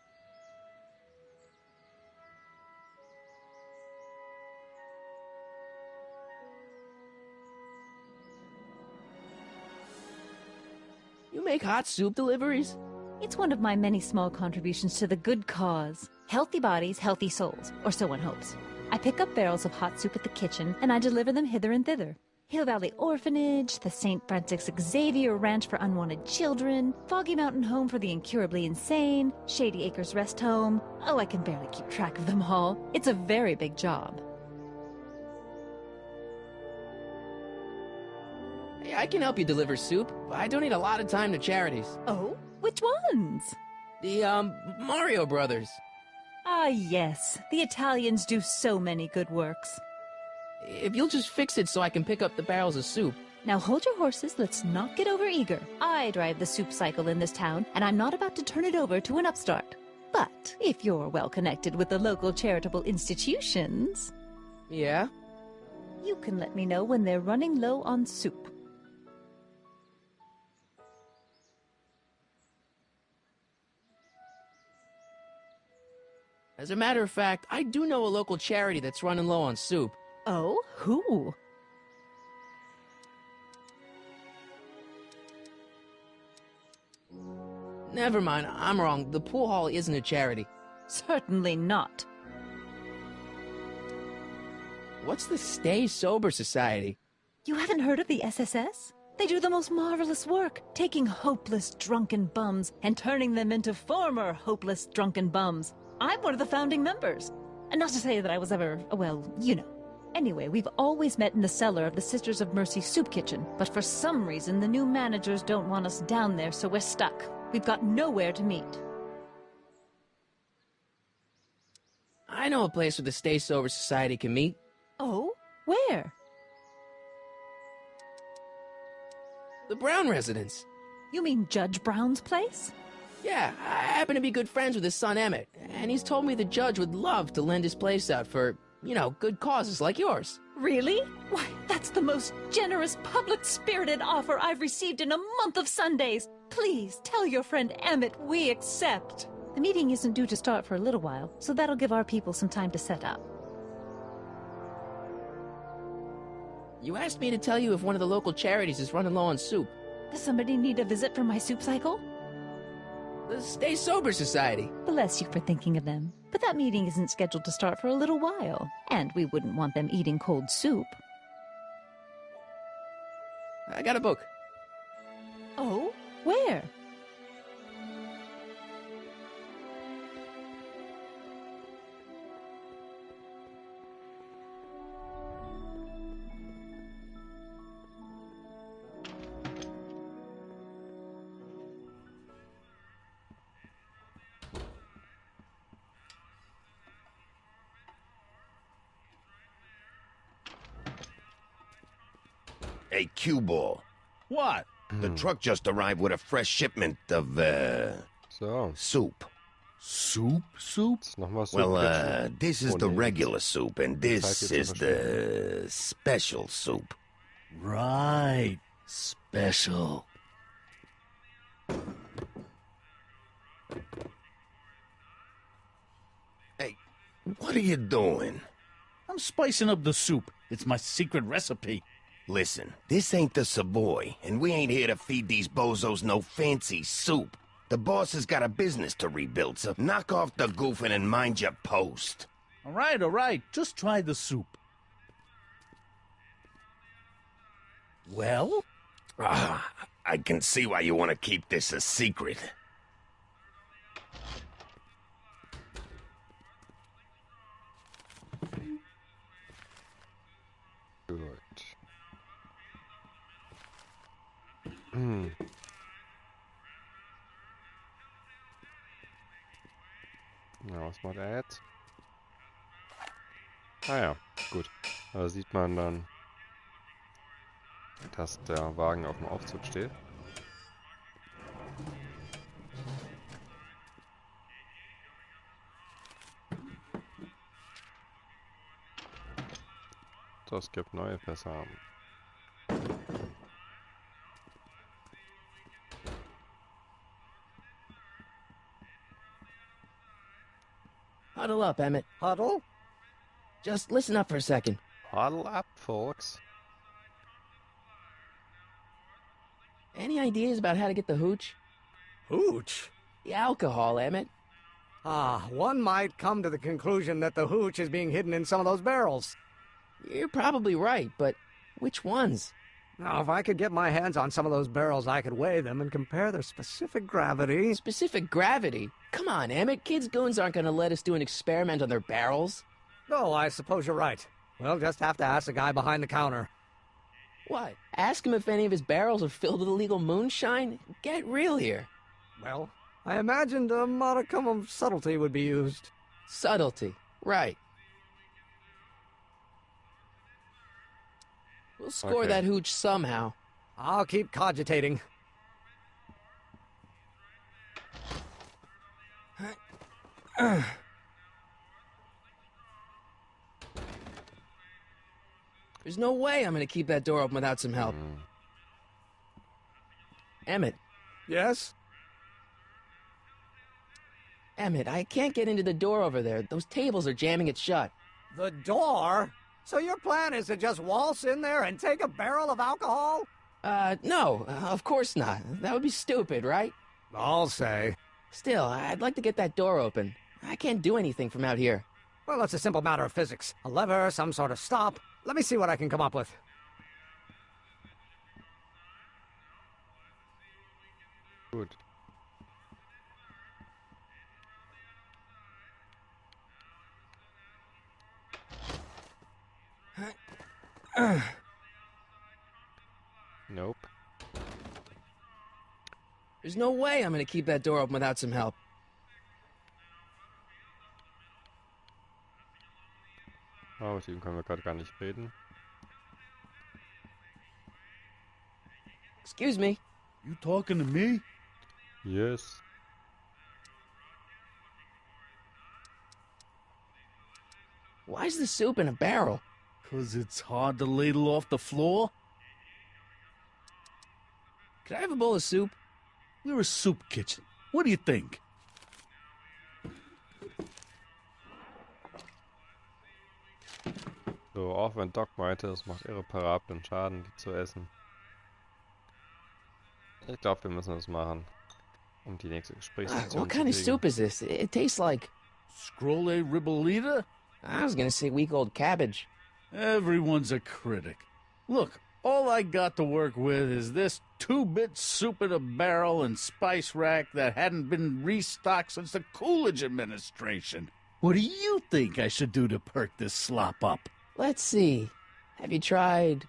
You make hot soup deliveries? It's one of my many small contributions to the good cause. Healthy bodies, healthy souls, or so one hopes. I pick up barrels of hot soup at the kitchen, and I deliver them hither and thither. Hill Valley Orphanage, the St. Francis Xavier Ranch for Unwanted Children, Foggy Mountain Home for the Incurably Insane, Shady Acres Rest Home. Oh, I can barely keep track of them all. It's a very big job. Hey, I can help you deliver soup, but I donate a lot of time to charities. Oh? Which ones? The, Mario Brothers. Ah, yes. The Italians do so many good works. If you'll just fix it so I can pick up the barrels of soup. Now hold your horses, let's not get over-eager. I drive the soup cycle in this town, and I'm not about to turn it over to an upstart. But if you're well-connected with the local charitable institutions... Yeah? You can let me know when they're running low on soup. As a matter of fact, I do know a local charity that's running low on soup. Oh? Who? Never mind, I'm wrong. The pool hall isn't a charity. Certainly not. What's the Stay Sober Society? You haven't heard of the SSS? They do the most marvelous work, taking hopeless drunken bums and turning them into former hopeless drunken bums. I'm one of the founding members. And not to say that I was ever, well, you know. Anyway, we've always met in the cellar of the Sisters of Mercy soup kitchen, but for some reason the new managers don't want us down there, so we're stuck. We've got nowhere to meet. I know a place where the Stay Sober Society can meet. Oh? Where? The Brown residence. You mean Judge Brown's place? Yeah, I happen to be good friends with his son Emmett, and he's told me the judge would love to lend his place out for, you know, good causes like yours. Really? Why, that's the most generous, public-spirited offer I've received in a month of Sundays. Please, tell your friend Emmett we accept. The meeting isn't due to start for a little while, so that'll give our people some time to set up. You asked me to tell you if one of the local charities is running low on soup. Does somebody need a visit from my soup cycle? The Stay Sober Society. Bless you for thinking of them. But that meeting isn't scheduled to start for a little while, and we wouldn't want them eating cold soup. I got a book. Oh? Where? Hey, cue ball. What? The truck just arrived with a fresh shipment of, soup. Soup? Soup? Well, this is the regular soup, and this is the special soup. Right. Special. Hey, what are you doing? I'm spicing up the soup. It's my secret recipe. Listen, this ain't the Savoy, and we ain't here to feed these bozos no fancy soup. The boss has got a business to rebuild, so knock off the goofing and mind your post. All right. Just try the soup. Well? I can see why you want to keep this a secret. Ja, was macht er jetzt? Ah ja, gut. Da sieht man dann, dass der Wagen auf dem Aufzug steht. Das gibt neue Fässer. Huddle up, Emmett. Huddle? Just listen up for a second. Huddle up, folks. Any ideas about how to get the hooch? Hooch? The alcohol, Emmett. One might come to the conclusion that the hooch is being hidden in some of those barrels. You're probably right, but which ones? Now, if I could get my hands on some of those barrels, I could weigh them and compare their specific gravity. Specific gravity? Come on, Emmett. Kids' goons aren't going to let us do an experiment on their barrels. No, I suppose you're right. We'll just have to ask the guy behind the counter. What? Ask him if any of his barrels are filled with illegal moonshine? Get real here. Well, I imagined a modicum of subtlety would be used. Subtlety. Right. We'll score that hooch somehow. I'll keep cogitating. There's no way I'm going to keep that door open without some help. Emmett. Yes? Emmett, I can't get into the door over there. Those tables are jamming it shut. The door? So your plan is to just waltz in there and take a barrel of alcohol? No, of course not. That would be stupid, right? I'll say. Still, I'd like to get that door open. I can't do anything from out here. Well, it's a simple matter of physics. A lever, some sort of stop. Let me see what I can come up with. Good. Nope. There's no way I'm going to keep that door open without some help. Oh, mit ihm können wir gerade gar nicht reden. Excuse me. You talking to me? Yes. Why's the soup in a barrel? 'Cause it's hard to ladle off the floor. Could I have a bowl of soup? We're a soup kitchen. What do you think? So, auch wenn Doc meinte, es macht irreparablen Schaden, die zu essen. Ich glaube, wir müssen das machen, um die nächste Gesprächsstation What kind of soup is this? It tastes like... Scrolle ribolita? I was gonna say week-old cabbage. Everyone's a critic. Look, all I got to work with is this 2-bit soup in a barrel and spice rack that hadn't been restocked since the Coolidge administration. What do you think I should do to perk this slop up? Let's see. Have you tried...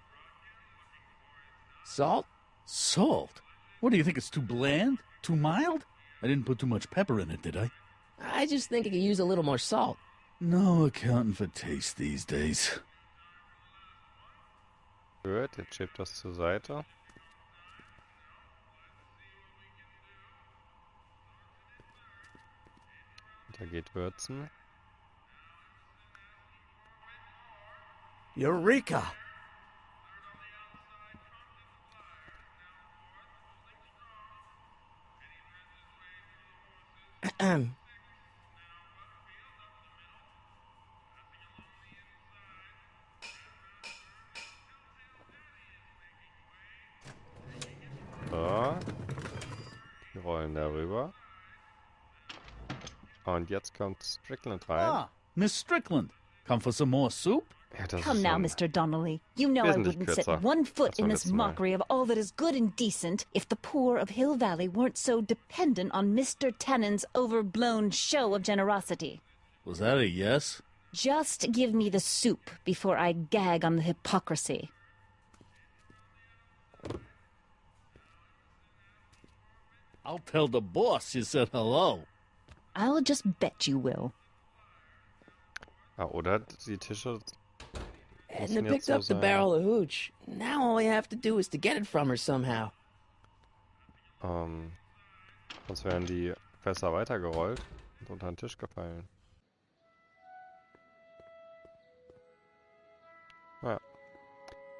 salt? Salt? What do you think, it's too bland? Too mild? I didn't put too much pepper in it, did I? I just think it could use a little more salt. No accounting for taste these days. Gut, jetzt schiebt das zur Seite. Da geht Würzen. Eureka! So. Wir rollen darüber. Und jetzt kommt Strickland rein. Ah, Miss Strickland. Come for some more soup? Ja, das Come ist now, schon Mr. Donnelly. You know I wesentlich wouldn't kürzer set one foot als beim in this letzten Mal. mockery of all that is good and decent if the poor of Hill Valley weren't so dependent on Mr. Tennant's overblown show of generosity. Was that a yes? Just give me the soup before I gag on the hypocrisy. I'll tell the boss you said hello. I'll just bet you will. Ah, oder die Tische Edna müssen picked jetzt so up the sein. barrel of hooch. Now all I have to do is to get it from her somehow. Sonst wären die Fässer weitergerollt und unter den Tisch gefallen. Ja.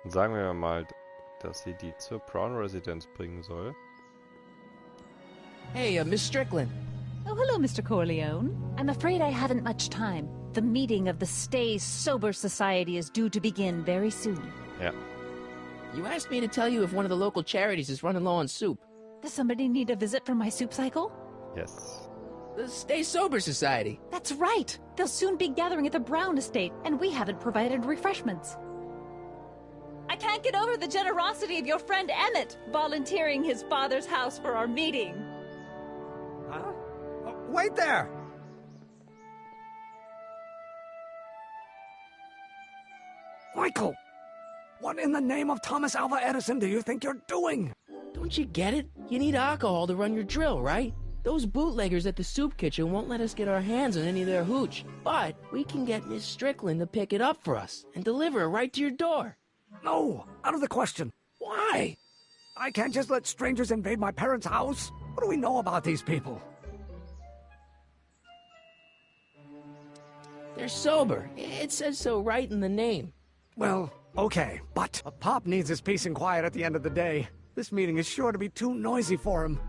Dann sagen wir mal, dass sie die zur Brown Residence bringen soll. Hey, Miss Strickland. Oh, hello, Mr. Corleone. I'm afraid I haven't much time. The meeting of the Stay Sober Society is due to begin very soon. Ja. You asked me to tell you if one of the local charities is running low on soup. Does somebody need a visit from my soup cycle? Yes. The Stay Sober Society. That's right. They'll soon be gathering at the Brown estate, and we haven't provided refreshments. I can't get over the generosity of your friend Emmett, volunteering his father's house for our meeting. Huh? Wait there! Michael! What in the name of Thomas Alva Edison do you think you're doing? Don't you get it? You need alcohol to run your drill, right? Those bootleggers at the soup kitchen won't let us get our hands on any of their hooch. But we can get Miss Strickland to pick it up for us and deliver it right to your door. No, out of the question. Why? I can't just let strangers invade my parents' house. What do we know about these people? They're sober. It says so right in the name. Well, okay, but Pop needs his peace and quiet at the end of the day. This meeting is sure to be too noisy for him.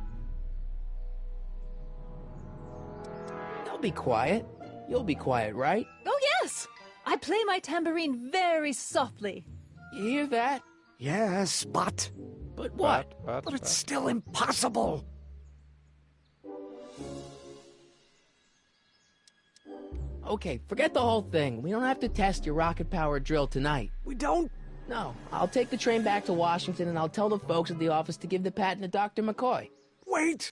They'll be quiet. You'll be quiet, right? Oh, yes! I play my tambourine very softly. You hear that? Yes, but... But what? But it's still impossible. Okay, forget the whole thing. We don't have to test your rocket-powered drill tonight. We don't? No. I'll take the train back to Washington and I'll tell the folks at the office to give the patent to Dr. McCoy. Wait!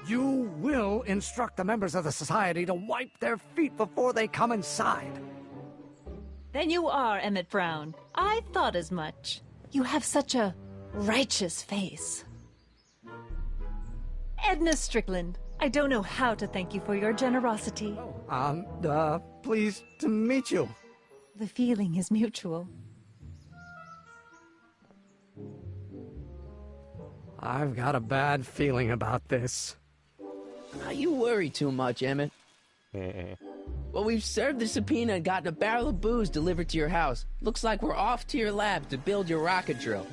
You will instruct the members of the society to wipe their feet before they come inside. Then you are Emmett Brown. I thought as much. You have such a righteous face. Edna Strickland, I don't know how to thank you for your generosity. Pleased to meet you. The feeling is mutual. I've got a bad feeling about this. You worry too much, Emmett. Well, we've served the subpoena and gotten a barrel of booze delivered to your house. Looks like we're off to your lab to build your rocket drill.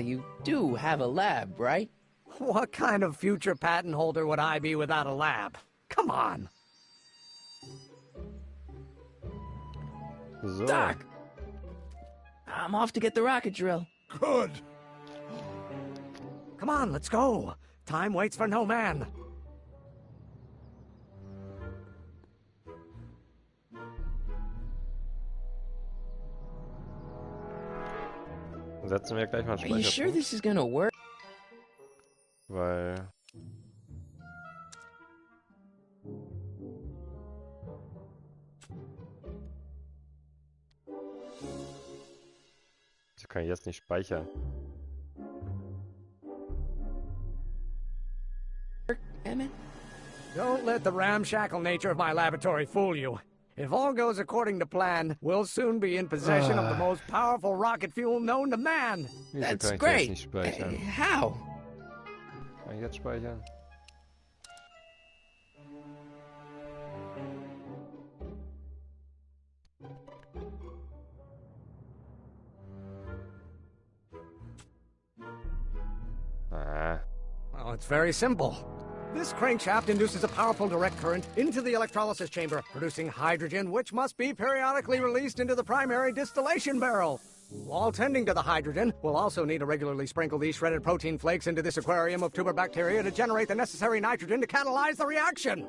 You do have a lab, right? What kind of future patent holder would I be without a lab? Come on. So. Doc! I'm off to get the rocket drill. Good. Come on, let's go. Time waits for no man. Setzen wir gleich mal einen Are you sure this is gonna work? Weil... Das kann ich jetzt nicht speichern. Emmett? Don't let the ramshackle nature of my laboratory fool you. If all goes according to plan, we'll soon be in possession of the most powerful rocket fuel known to man. That's great. How? Kann ich jetzt speichern? Well, it's very simple. This crankshaft induces a powerful direct current into the electrolysis chamber, producing hydrogen, which must be periodically released into the primary distillation barrel. While tending to the hydrogen, we'll also need to regularly sprinkle these shredded protein flakes into this aquarium of tuber bacteria to generate the necessary nitrogen to catalyze the reaction.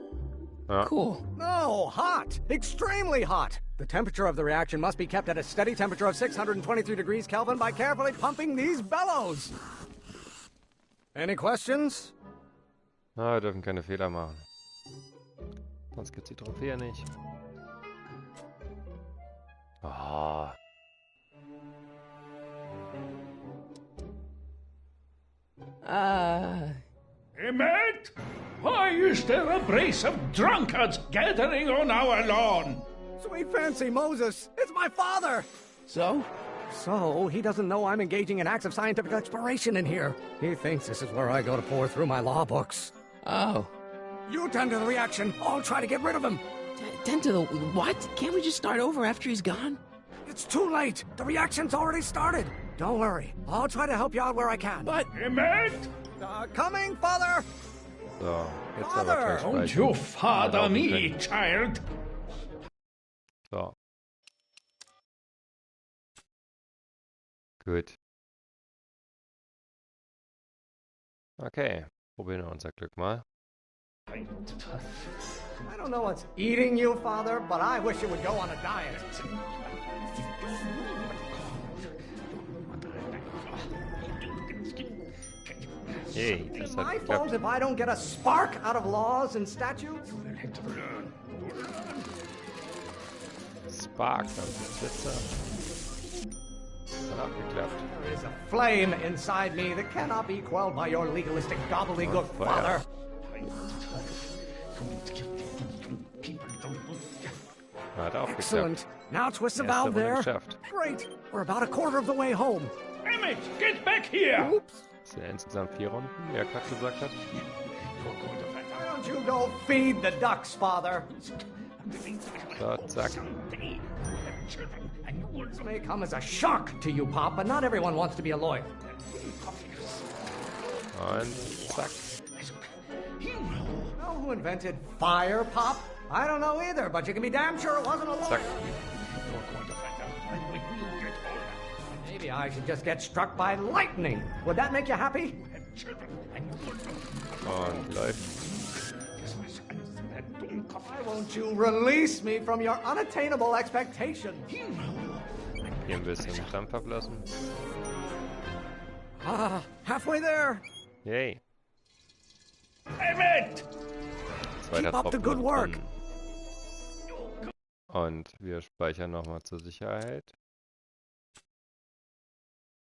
Cool. No, hot. Extremely hot. The temperature of the reaction must be kept at a steady temperature of 623 degrees Kelvin by carefully pumping these bellows. Any questions? Na, wir dürfen keine Fehler machen. Sonst gibt's die Trophäe nicht. Ah. Emmett? Why is there a brace of drunkards gathering on our lawn? Sweet fancy Moses, it's my father! So? So, he doesn't know I'm engaging in acts of scientific exploration in here. He thinks this is where I go to pour through my law books. Oh. You tend to the reaction. I'll try to get rid of him. Tend to the what? Can't we just start over after he's gone? It's too late. The reaction's already started. Don't worry. I'll try to help you out where I can. But... Emmett? Coming, father! So, jetzt aber gleich Don't speichern. you father me, child. So. Gut. Okay, probieren wir unser Glück mal. I don't know what's eating you, Father, but I wish you would go on a diet. Hey, Is it my fault if I don't get a spark out of laws and statutes? Spark, Blitzer. Hat auch geklappt. There is a flame inside me that cannot be quelled by your legalistic gobbledygook, Father. Hat auch Excellent. geklappt. Now twist the valve there. Great. We're about a quarter of the way home. Emmett, get back here! Oops. Das sind ja insgesamt 4 Runden, wie er gerade gesagt hat. Why don't you go feed the ducks, Father? So, zack. This may come as a shock to you, Pop, but not everyone wants to be a lawyer. Und zack. Know who invented fire, Pop? I don't know either, but you can be damn sure it wasn't a lawyer. Zack. Maybe I should just get struck by lightning. Would that make you happy? Und läuft. Why won't you release me from your unattainable expectations? Hier ein bisschen Dampf ablassen. Ah, halfway there. Yay. Emmett! Zweiter Keep up the Tropfen good wird work. drin. Und wir speichern nochmal zur Sicherheit.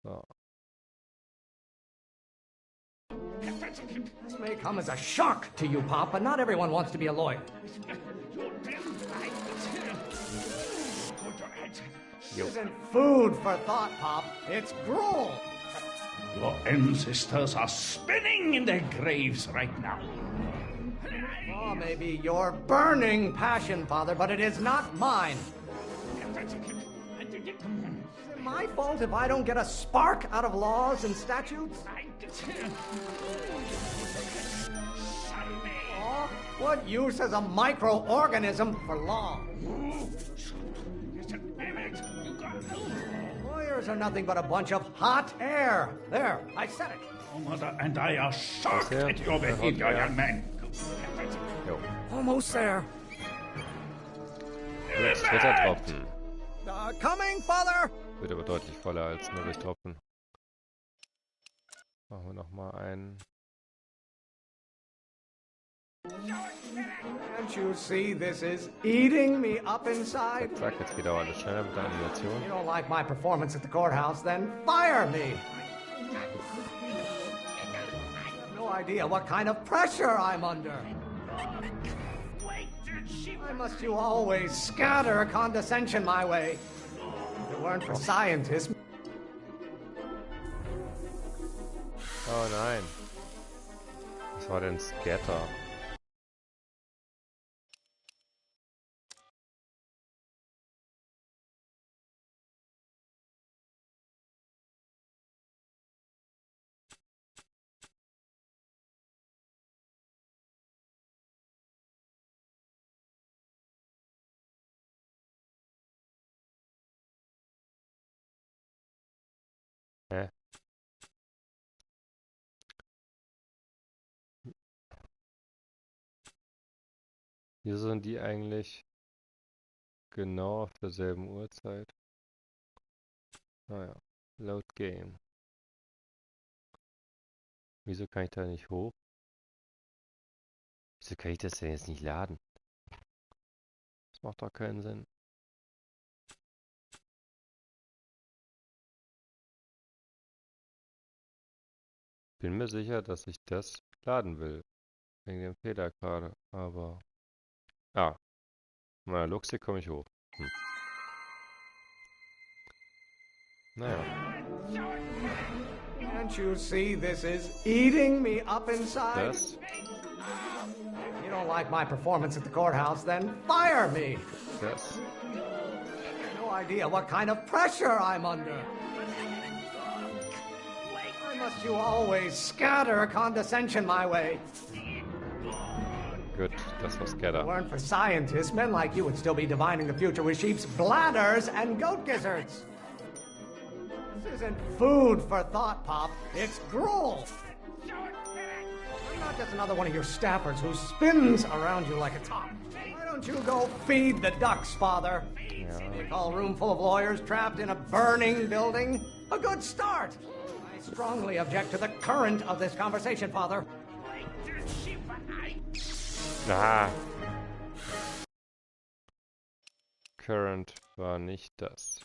So. This may come as a shock to you, Pop, but not everyone wants to be a lawyer. This isn't food for thought, Pop. It's gruel. Your ancestors are spinning in their graves right now. Oh, maybe your burning passion, Father, but it is not mine. Is it my fault if I don't get a spark out of laws and statutes? Oh, what use is a microorganism for law? Lawyers are nothing but a bunch of hot air. There, I said it. Your mother and I are shocked at your behavior, young man. Jo. Almost there. Gut, dritter Tropfen. Coming, Father! Wird aber deutlich voller als nur durch Tropfen. Machen wir nochmal einen. Can't you see this is eating me up inside? Zack, jetzt geht auch alles schneller mit der Animation. You don't like my performance at the courthouse, then fire me! I have no idea what kind of pressure I'm under. Why must you always scatter condescension my way? If it weren't for scientists... Oh nein. Was war denn Scatter? Hä? Hier sind die eigentlich genau auf derselben Uhrzeit. Naja, Load Game. Wieso kann ich da nicht hoch? Wieso kann ich das denn jetzt nicht laden? Das macht doch keinen Sinn. Bin mir sicher, dass ich das laden will. Wegen dem Fehler gerade, aber... Ah. Mit meiner Luxik komme ich hoch. Naja. Can't you see this is eating me up inside? Das. If you don't like my performance at the courthouse, then fire me! Das. No idea what kind of pressure I'm under. Why must you always scatter condescension my way? Good, das war's, Gedda. If it weren't for scientists, men like you would still be divining the future with sheep's bladders and goat gizzards. This isn't food for thought, Pop. It's gruel. I'm not just another one of your staffers who spins around you like a top. Why don't you go feed the ducks, Father? You call a room full of lawyers trapped in a burning building? A good start. I strongly object to the current of this conversation, Father. Ah. Current war nicht das.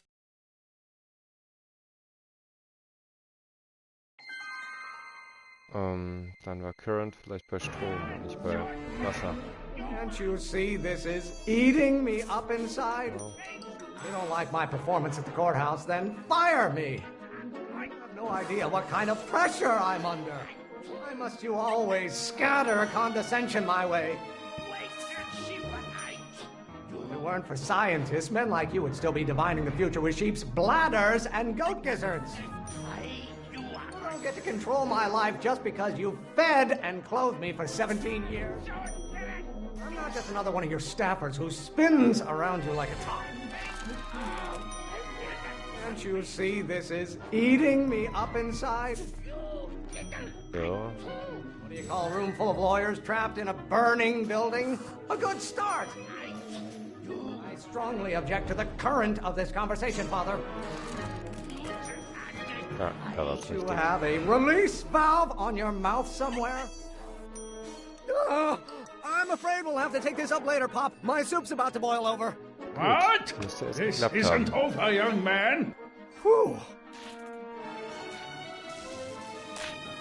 Dann war Current vielleicht bei Strom und nicht bei Wasser. Can't you see this is eating me up inside? Oh. If you don't like my performance at the courthouse, then fire me. I have no idea what kind of pressure I'm under. Why must you always scatter condescension my way? If it weren't for scientists, men like you would still be divining the future with sheep's bladders and goat gizzards. You don't get to control my life just because you fed and clothed me for 17 years. I'm not just another one of your staffers who spins around you like a top. Can't you see this is eating me up inside? Ja. What do you call a room full of lawyers trapped in a burning building? A good start. I strongly object to the current of this conversation, Father. Ja, Don't you have a release valve on your mouth somewhere? I'm afraid we'll have to take this up later, Pop. My soup's about to boil over. What? This isn't over, young man. Whew.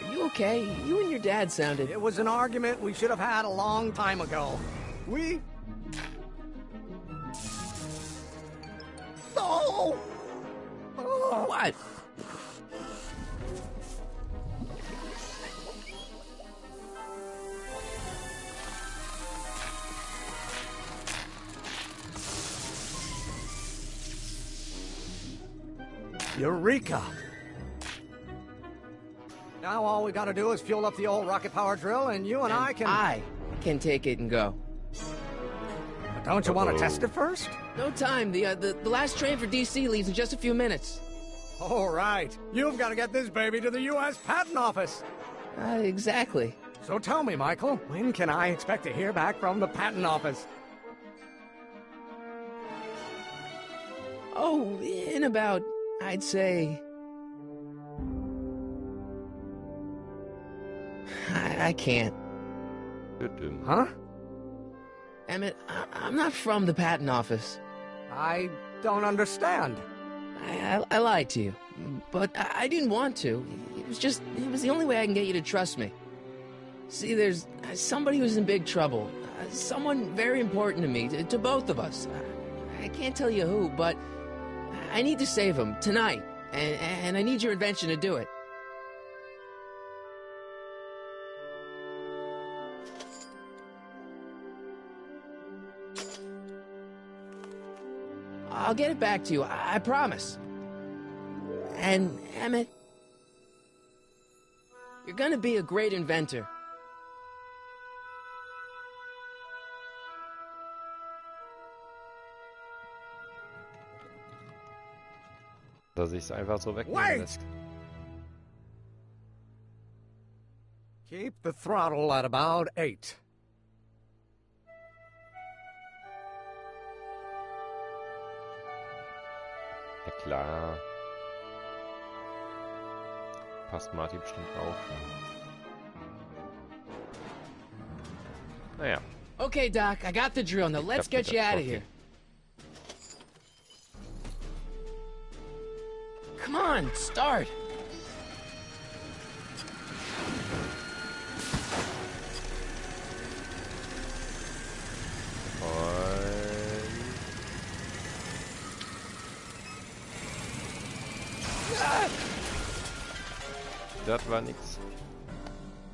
Are you okay? You and your dad sounded... It was an argument we should have had a long time ago. Oh! What? Eureka! Now all we gotta do is fuel up the old rocket power drill and you and I can take it and go. But don't you want to test it first? No time. The last train for DC leaves in just a few minutes. All right. You've got to get this baby to the U.S. Patent Office. Exactly. So tell me, Michael, when can I expect to hear back from the Patent Office? Oh, in about, I'd say... I can't. Huh? Emmett, I'm not from the Patent Office. I don't understand. I lied to you, but I didn't want to. It was the only way I can get you to trust me. See, there's somebody who's in big trouble. Someone very important to me, to both of us. I can't tell you who, but I need to save him tonight, and I need your invention to do it. I'll get it back to you, I promise. And, Emmett, you're gonna be a great inventor. Dass ich's einfach so wegnehmen lässt. Keep the throttle at about 8. Ja klar. Passt Marty bestimmt auf. Naja. Okay, Doc, I got the drill. Now let's get you out of here. Come on, start. Das war nix.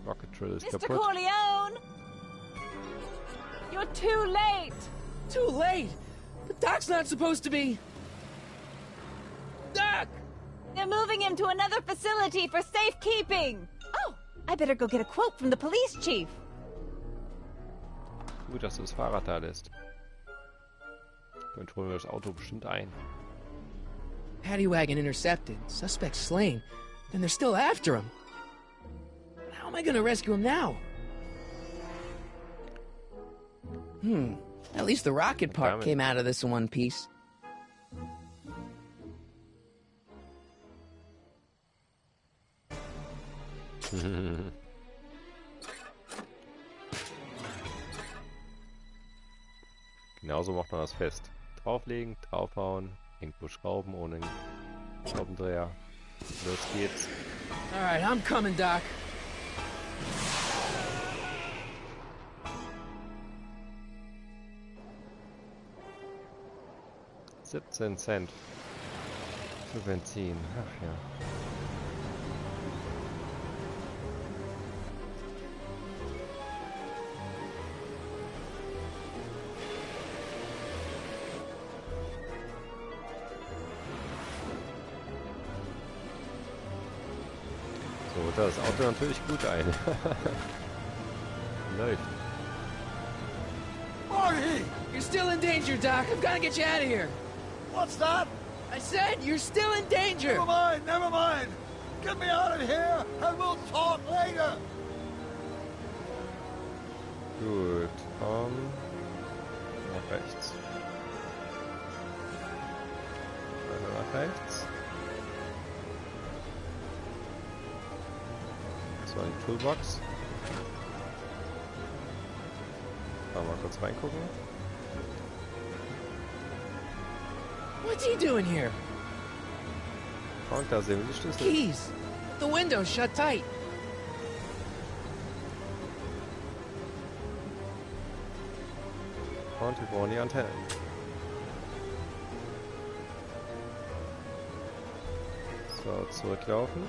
Rocket Drill ist Mr. kaputt. Corleone! You're too late! Too late? But Doc's not supposed to be... Doc! They're moving him to another facility for safekeeping! Oh, I better go get a quote from the police chief. Gut, dass du das Fahrrad da lässt. Dann holen wir das Auto bestimmt ein. Paddy wagon intercepted. Suspect slain. And they're still after him. How am I gonna rescue him now? At least the rocket part came out of this in one piece. Genauso macht man das fest. Drauflegen, draufhauen, irgendwo schrauben ohne Schraubendreher. Los geht's. Alright, I'm coming, Doc. $0.17 für Benzin. Ach ja. So, das Auto natürlich gut ein. Läuft. Marty! You're still in danger, Doc. I've got to get you out of here. What's that? I said you're still in danger. Never mind, never mind. Get me out of here and we'll talk later. Gut, nach rechts. Weiter nach rechts. Das war die Toolbox. Mal kurz reingucken. What's he doing here? Und da sehen wir die Schlüssel. Keys. The window's shut tight. Und wir brauchen die Antennen. So, zurücklaufen.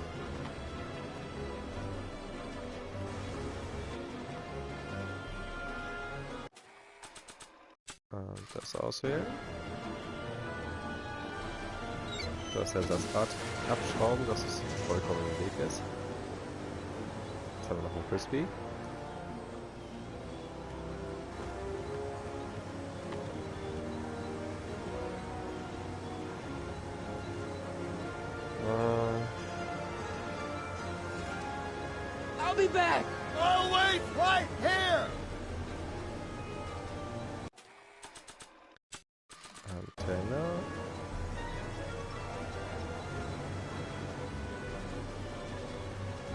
Und das auswählen. Das Ersatzrad abschrauben, dass es vollkommen im Weg ist. Jetzt haben wir noch ein Crispy. I'll be back. I'll wait right here. Antenne.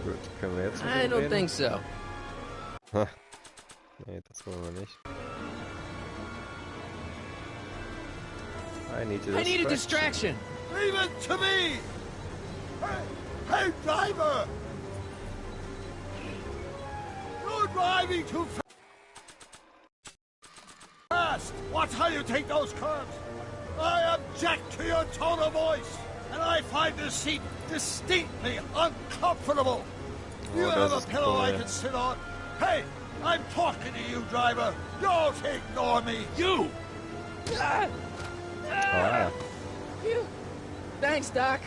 Gut, können wir jetzt mit I ihm don't reden? think so. Nee, das wollen wir nicht. I need a distraction. Leave it to me. Hey, driver! You're driving too fast. Watch how you take those curves. I object to your tone of voice, and I find this seat distinctly uncomfortable. You have a pillow I can sit on? Hey, I'm talking to you, driver. Don't ignore me. You! Phew. Thanks, Doc.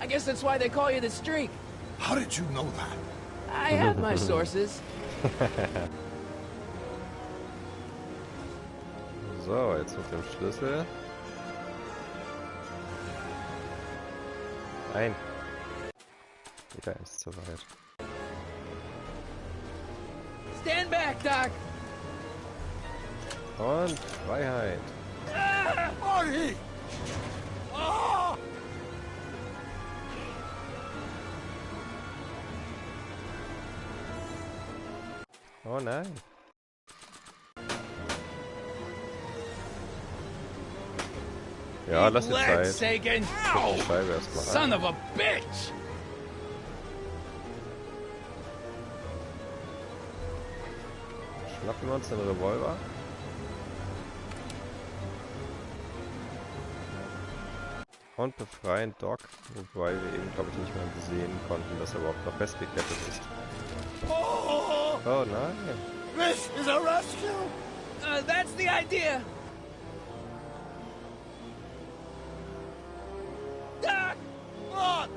I guess that's why they call you the Streak. How did you know that? I have my sources. So, jetzt mit dem Schlüssel. Nein. Wieder ist zu weit. Stand back, Doc. Und Freiheit. Marty! Ah! Oh nein. Ja, lass dir Zeit. Sagan. Guck die Scheibe erstmal an. Son of a bitch! Schnappen wir uns den Revolver. Und befreien Doc, wobei wir eben, glaube ich, nicht mehr sehen konnten, dass er überhaupt noch festgekettet ist. Oh nein. This is a rescue! That's the idea. Doc! What?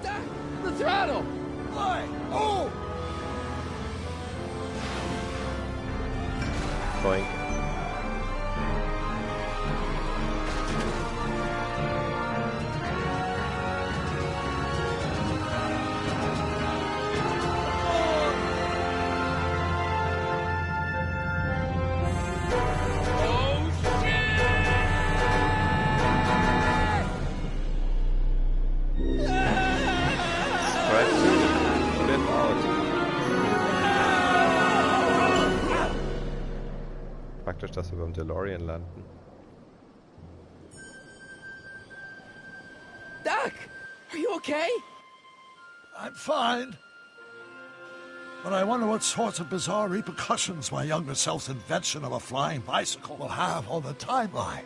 Doc! The throttle! Why? Oh! dass wir beim DeLorean landen. Doc! Are you okay? I'm fine. But I wonder what sorts of bizarre repercussions my younger self's invention of a flying bicycle will have on the timeline.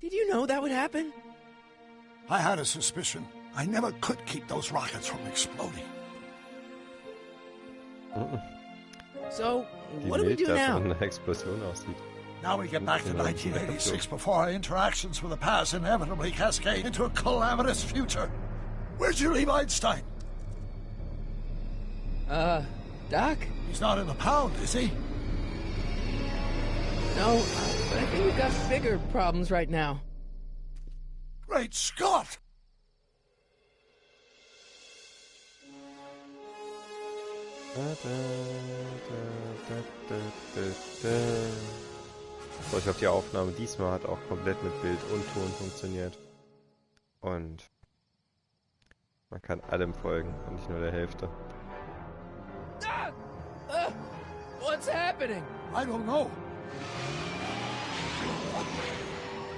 Did you know that would happen? I had a suspicion. I never could keep those rockets from exploding. So, what do we do now? Eine Explosion aussieht. Now we get back to 1986 before our interactions with the past inevitably cascade into a calamitous future. Where'd you leave Einstein? Doc? He's not in the pound, is he? No, but I think we've got bigger problems right now. Great Scott! So, ich glaube, die Aufnahme diesmal hat auch komplett mit Bild und Ton funktioniert. Und man kann allem folgen und nicht nur der Hälfte. What's happening? I don't know.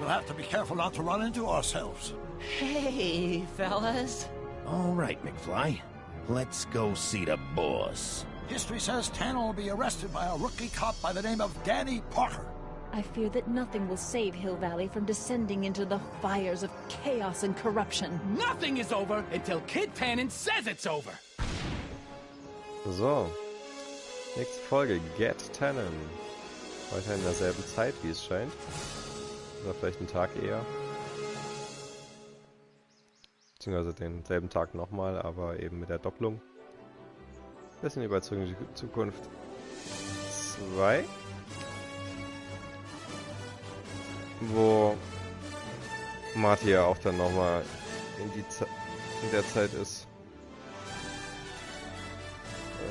We'll have to be careful not to run into ourselves. Hey, fellas. All right, McFly. Let's go see the boss. History says Tanner will be arrested by a rookie cop by the name of Danny Parker. I fear that nothing will save Hill Valley from descending into the fires of chaos and corruption. Nothing is over until Kid Tannen says it's over. So, nächste Folge, Get Tannen. Heute in derselben Zeit, wie es scheint. Oder vielleicht einen Tag eher. Beziehungsweise denselben Tag nochmal, aber eben mit der Doppelung. Bisschen Überzeugung in die Zukunft 2. Wo Marty ja auch dann nochmal in der Zeit ist.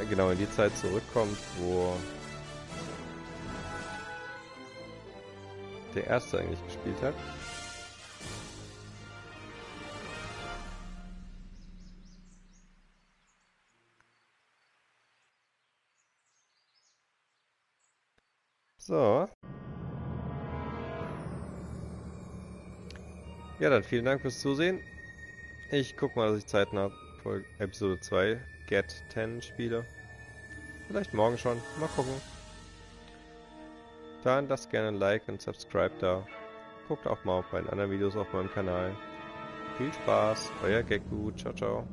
Genau, in die Zeit zurückkommt, wo der Erste eigentlich gespielt hat. So. Ja, dann vielen Dank fürs Zusehen. Ich guck mal, dass ich zeitnah Episode 2 Get 10 spiele. Vielleicht morgen schon. Mal gucken. Dann lasst gerne ein Like und Subscribe da. Guckt auch mal auf meinen anderen Videos auf meinem Kanal. Viel Spaß, euer Gekkou. Ciao, ciao.